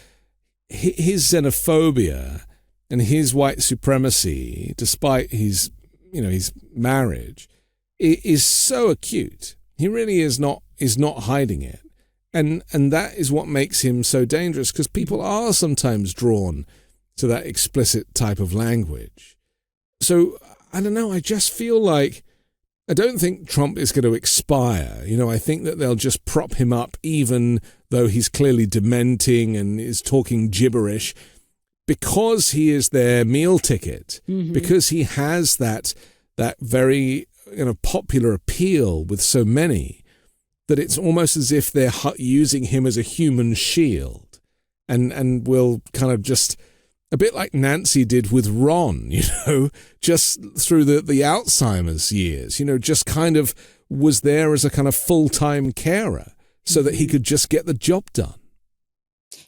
xenophobia and his white supremacy, despite his marriage, is so acute. He really is not hiding it. And that is what makes him so dangerous, because people are sometimes drawn to that explicit type of language. So, I don't know, I just feel like I don't think Trump is going to expire. I think that they'll just prop him up, even though he's clearly dementing and is talking gibberish, because he is their meal ticket, because he has that very popular appeal with so many, that it's almost as if they're using him as a human shield, and will kind of just, a bit like Nancy did with Ron, just through the Alzheimer's years, just kind of was there as a kind of full-time carer so that he could just get the job done.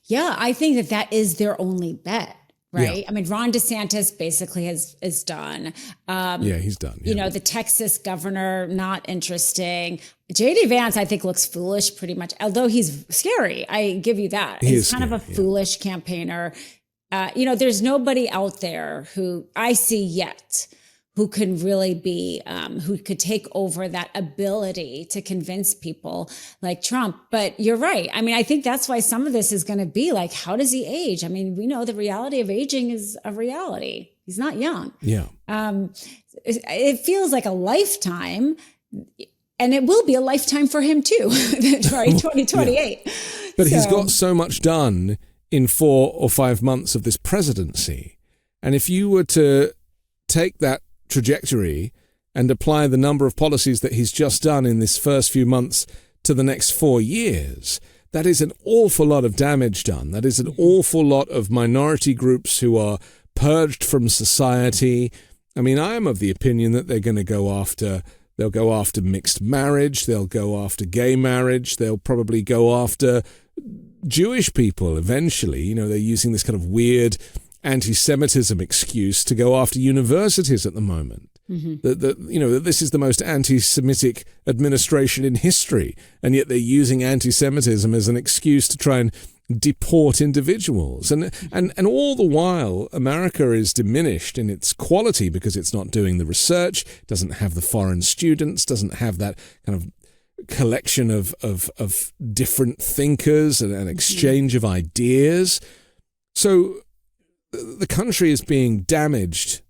Yeah, I think that is their only bet. Right. Yeah. I mean, Ron DeSantis basically is done. He's done. Yeah. The Texas governor, not interesting. JD Vance, I think, looks foolish pretty much, although he's scary. I give you that. He's kind of a foolish campaigner. There's nobody out there who I see yet who can really be, who could take over that ability to convince people like Trump. But you're right. I mean, I think that's why some of this is going to be like, how does he age? I mean, we know the reality of aging is a reality. He's not young. Yeah. It feels like a lifetime, and it will be a lifetime for him too, right? 2028. Yeah. But he's got so much done in 4 or 5 months of this presidency. And if you were to take that trajectory and apply the number of policies that he's just done in this first few months to the next 4 years, that is an awful lot of damage done. That is an awful lot of minority groups who are purged from society. I mean, I am of the opinion that they'll go after mixed marriage, they'll go after gay marriage, they'll probably go after Jewish people eventually. They're using this kind of weird anti-Semitism excuse to go after universities at the moment. That this is the most anti-Semitic administration in history, and yet they're using anti-Semitism as an excuse to try and deport individuals. And all the while, America is diminished in its quality because it's not doing the research, doesn't have the foreign students, doesn't have that kind of collection of different thinkers and an exchange of ideas. So the country is being damaged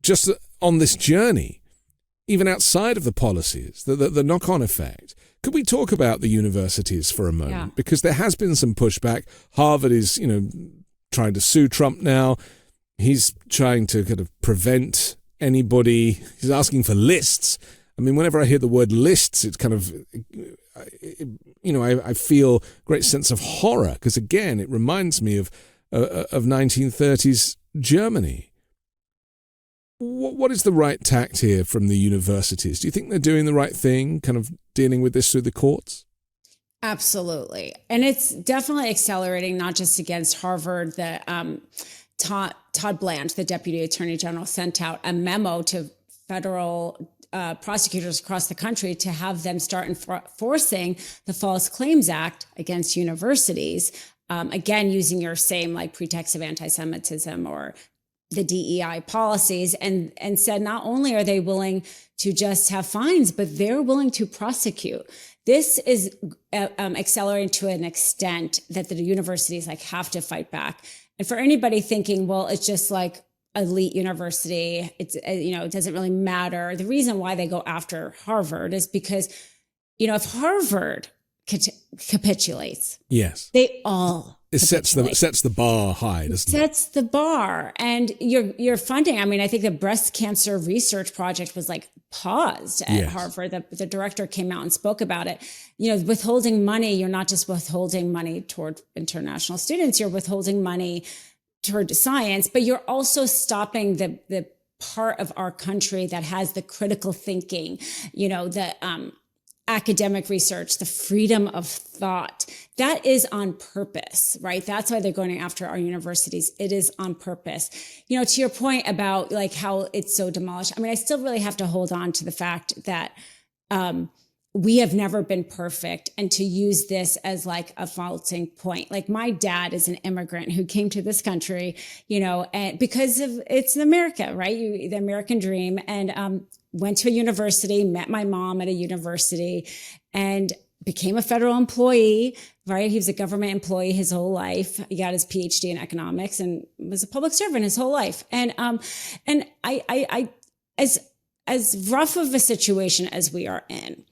just on this journey, even outside of the policies, the knock-on effect. Could we talk about the universities for a moment? Yeah. Because there has been some pushback. Harvard is, trying to sue Trump now. He's trying to kind of prevent anybody. He's asking for lists. I mean, whenever I hear the word lists, it's kind of, I feel a great sense of horror, because again, it reminds me of 1930s Germany. What is the right tact here from the universities? Do you think they're doing the right thing, kind of dealing with this through the courts? Absolutely. And it's definitely accelerating, not just against Harvard. Todd Blanche, the Deputy Attorney General, sent out a memo to federal prosecutors across the country to have them start enforcing the False Claims Act against universities. Again, using your same pretext of anti-Semitism or the DEI policies, and said not only are they willing to just have fines, but they're willing to prosecute. This is accelerating to an extent that the universities have to fight back. And for anybody thinking, well, it's just elite university, it doesn't really matter. The reason why they go after Harvard is because, if Harvard capitulates, yes, they all sets the bar high, doesn't it? Sets the bar. And your funding, I think the breast cancer research project was paused at Harvard. The director came out and spoke about it. Withholding money, you're not just withholding money toward international students, you're withholding money toward science, but you're also stopping the part of our country that has the critical thinking, academic research, the freedom of thought. That is on purpose, right? That's why they're going after our universities. It is on purpose. You know, to your point about like how it's so demolished. I mean, I still really have to hold on to the fact that we have never been perfect, and to use this as like a faulting point. Like my dad is an immigrant who came to this country, you know, and because of it's America, right? The American dream, and went to a university, met my mom at a university, and became a federal employee, right? He was a government employee his whole life. He got his PhD in economics and was a public servant his whole life. And I as rough of a situation as we are in,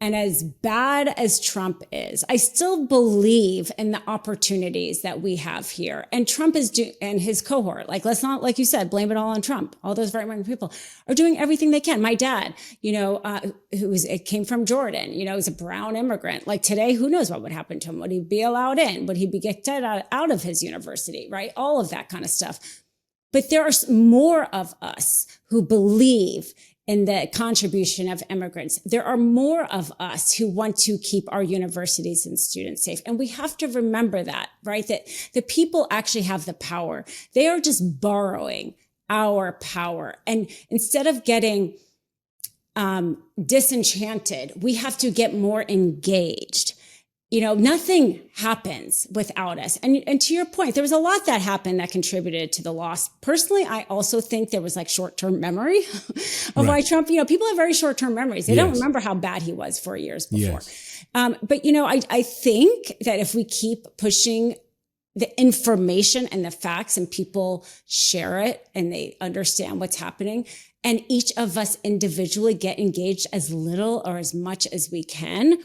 and as bad as Trump is, I still believe in the opportunities that we have here. And Trump is and his cohort, like, let's not, like you said, blame it all on Trump. All those right-wing people are doing everything they can. My dad, you know, it came from Jordan, you know, he's a brown immigrant. Like today, who knows what would happen to him? Would he be allowed in? Would he be kicked out of his university, right? All of that kind of stuff. But there are more of us who believe in the contribution of immigrants. There are more of us who want to keep our universities and students safe. And we have to remember that, right? That the people actually have the power. They are just borrowing our power. And instead of getting disenchanted, we have to get more engaged. You know, nothing happens without us. And to your point, there was a lot that happened that contributed to the loss. Personally, I also think there was like short-term memory of why Trump, you know, people have very short-term memories. They don't remember how bad he was 4 years before. But, you know, I think that if we keep pushing the information and the facts and people share it and they understand what's happening, and each of us individually get engaged as little or as much as we can,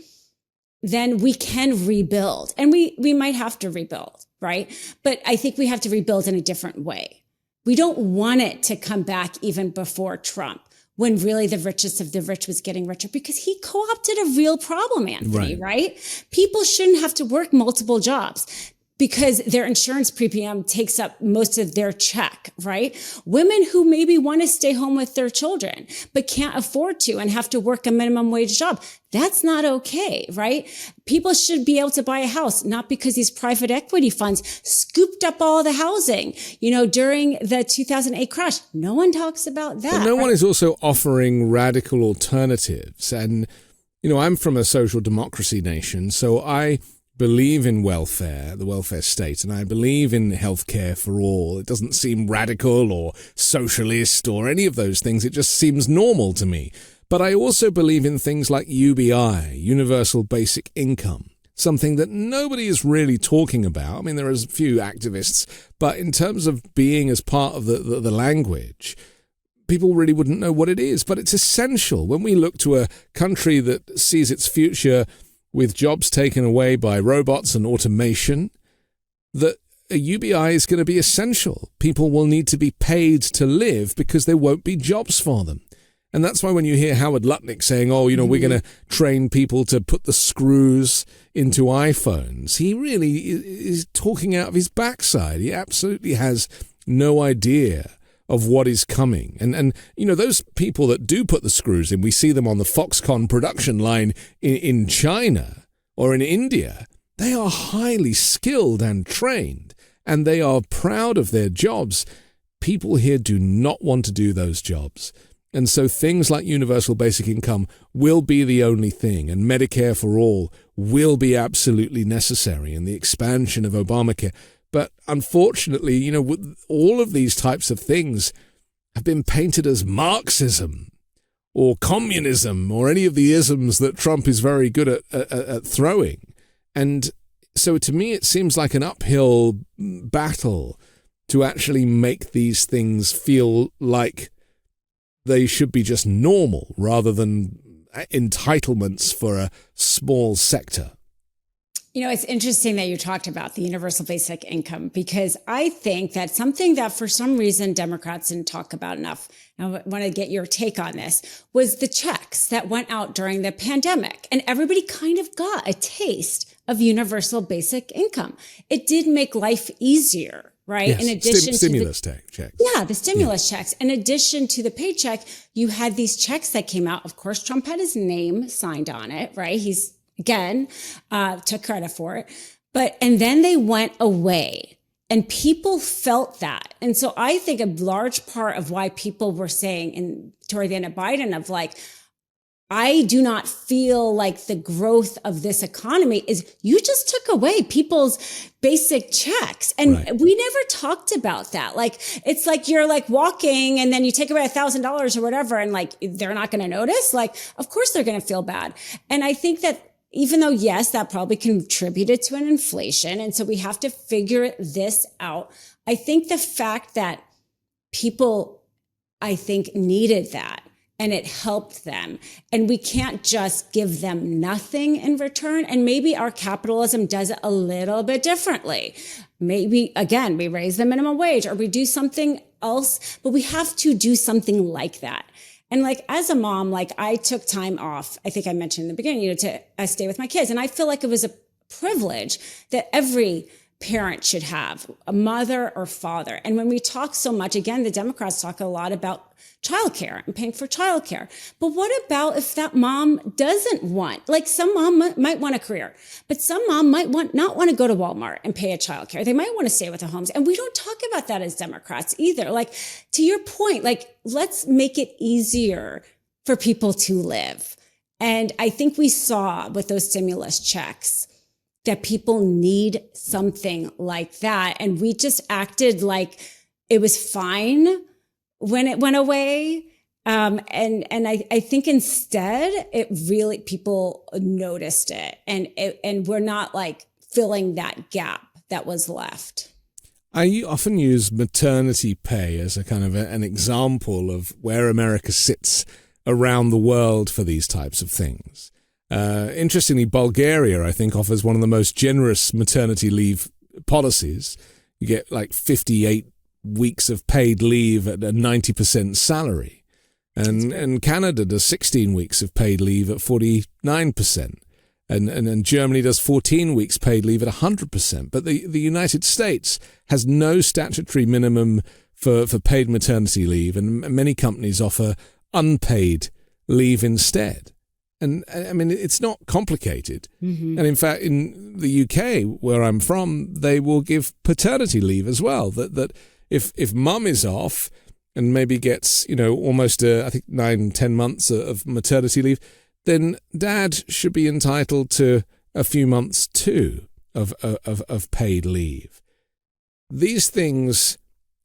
then we can rebuild. And we might have to rebuild, right? But I think we have to rebuild in a different way. We don't want it to come back even before Trump, when really the richest of the rich was getting richer, because he co-opted a real problem, Anthony, right? People shouldn't have to work multiple jobs because their insurance premium takes up most of their check, right? Women who maybe want to stay home with their children, but can't afford to and have to work a minimum wage job. That's not okay, right? People should be able to buy a house, not because these private equity funds scooped up all the housing, you know, during the 2008 crash. No one talks about that. But no one is also offering radical alternatives. And, you know, I'm from a social democracy nation, so I believe in welfare, the welfare state, and I believe in healthcare for all. It doesn't seem radical or socialist or any of those things. It just seems normal to me. But I also believe in things like UBI, Universal Basic Income, something that nobody is really talking about. I mean, there are a few activists, but in terms of being as part of the language, people really wouldn't know what it is. But it's essential when we look to a country that sees its future with jobs taken away by robots and automation, that a UBI is going to be essential. People will need to be paid to live because there won't be jobs for them. And that's why when you hear Howard Lutnick saying, oh, you know, we're going to train people to put the screws into iPhones, he really is talking out of his backside. He absolutely has no idea of what is coming. And you know, those people that do put the screws in, we see them on the Foxconn production line in China or in India. They are highly skilled and trained, and they are proud of their jobs. People here do not want to do those jobs. And so things like universal basic income will be the only thing, and Medicare for all will be absolutely necessary, and the expansion of Obamacare. But unfortunately, you know, all of these types of things have been painted as Marxism or communism or any of the isms that Trump is very good at throwing. And so to me, it seems like an uphill battle to actually make these things feel like they should be just normal rather than entitlements for a small sector. You know, it's interesting that you talked about the universal basic income, because I think that's something that for some reason Democrats didn't talk about enough. I want to get your take on this, was the checks that went out during the pandemic. And everybody kind of got a taste of universal basic income. It did make life easier, right? Yes. In addition stimulus to checks. Yeah, the stimulus checks. In addition to the paycheck, you had these checks that came out. Of course, Trump had his name signed on it, right? He's, again, took credit for it. And then they went away. And people felt that. And so I think a large part of why people were saying toward the end of Biden of like, I do not feel like the growth of this economy is you just took away people's basic checks. And we never talked about that. Like, it's like you're like walking and then you take away $1,000 or whatever. And like, they're not going to notice. Like, of course they're going to feel bad. And I think that even though, yes, that probably contributed to an inflation. And so we have to figure this out. I think the fact that people, I think, needed that and it helped them. And we can't just give them nothing in return. And maybe our capitalism does it a little bit differently. Maybe, again, we raise the minimum wage or we do something else, but we have to do something like that. And like, as a mom, like I took time off. I think I mentioned in the beginning, to stay with my kids. And I feel like it was a privilege that every parent should have, a mother or father. And when we talk so much, again, the Democrats talk a lot about childcare and paying for childcare. But what about if that mom doesn't want, like some mom might want a career, but some mom might not want to go to Walmart and pay a childcare. They might want to stay with their homes. And we don't talk about that as Democrats either. Like, to your point, like, let's make it easier for people to live. And I think we saw with those stimulus checks that people need something like that. And we just acted like it was fine when it went away. And I think instead it really, people noticed it and we're not like filling that gap that was left. I often use maternity pay as a kind of an example of where America sits around the world for these types of things. Interestingly, Bulgaria, I think, offers one of the most generous maternity leave policies. You get like 58 weeks of paid leave at a 90% salary. And Canada does 16 weeks of paid leave at 49%. And Germany does 14 weeks paid leave at 100%. But the United States has no statutory minimum for paid maternity leave, and many companies offer unpaid leave instead. And I mean, it's not complicated. Mm-hmm. And in fact, in the UK, where I'm from, they will give paternity leave as well. That if mum is off and maybe gets, almost, I think 9-10 months of maternity leave, then dad should be entitled to a few months too of paid leave. These things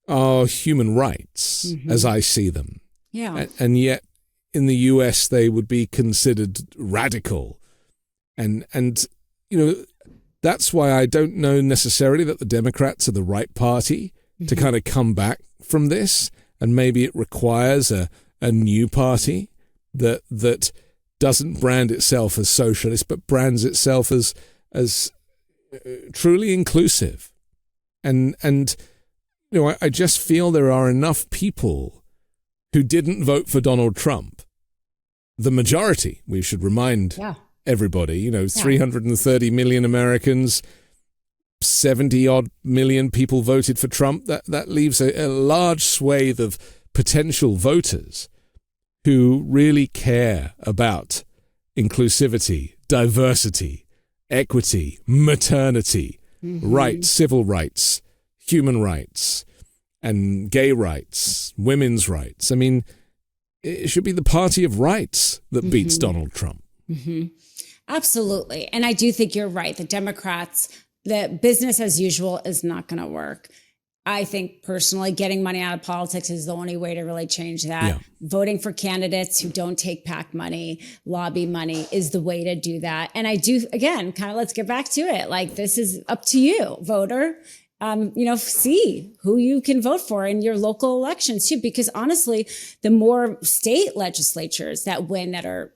are human rights, mm-hmm. as I see them. Yeah. And yet, in the US, they would be considered radical. And that's why I don't know necessarily that the Democrats are the right party mm-hmm. to kind of come back from this. And maybe it requires a new party that doesn't brand itself as socialist, but brands itself as truly inclusive. And I just feel there are enough people who didn't vote for Donald Trump. The majority, we should remind everybody, 330 million Americans, 70-odd million people voted for Trump. That leaves a large swathe of potential voters who really care about inclusivity, diversity, equity, maternity, mm-hmm. rights, civil rights, human rights, and gay rights, women's rights. I mean, it should be the party of rights that mm-hmm. beats Donald Trump. Mm-hmm. Absolutely. And I do think you're right. The Democrats, the business as usual is not going to work. I think personally, getting money out of politics is the only way to really change that. Yeah. Voting for candidates who don't take PAC money, lobby money is the way to do that. And I do, again, kind of let's get back to it. Like, this is up to you, voter. See who you can vote for in your local elections too, because honestly, the more state legislatures that win that are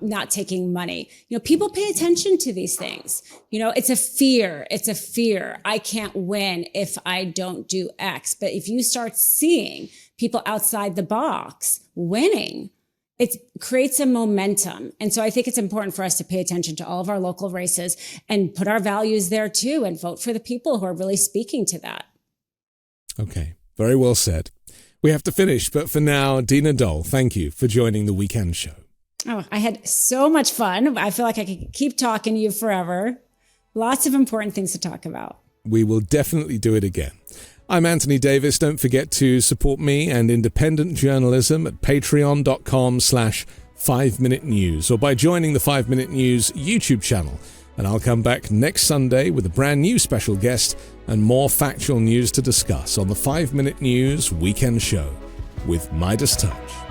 not taking money, people pay attention to these things. It's a fear. I can't win if I don't do X. But if you start seeing people outside the box winning, it creates a momentum. And so I think it's important for us to pay attention to all of our local races and put our values there too, and vote for the people who are really speaking to that. Okay, very well said. We have to finish, but for now, Dina Doll, thank you for joining the Weekend Show. Oh, I had so much fun. I feel like I could keep talking to you forever. Lots of important things to talk about. We will definitely do it again. I'm Anthony Davis. Don't forget to support me and independent journalism at patreon.com/5 Minute News or by joining the 5 Minute News YouTube channel. And I'll come back next Sunday with a brand new special guest and more factual news to discuss on the 5 Minute News Weekend Show with MeidasTouch.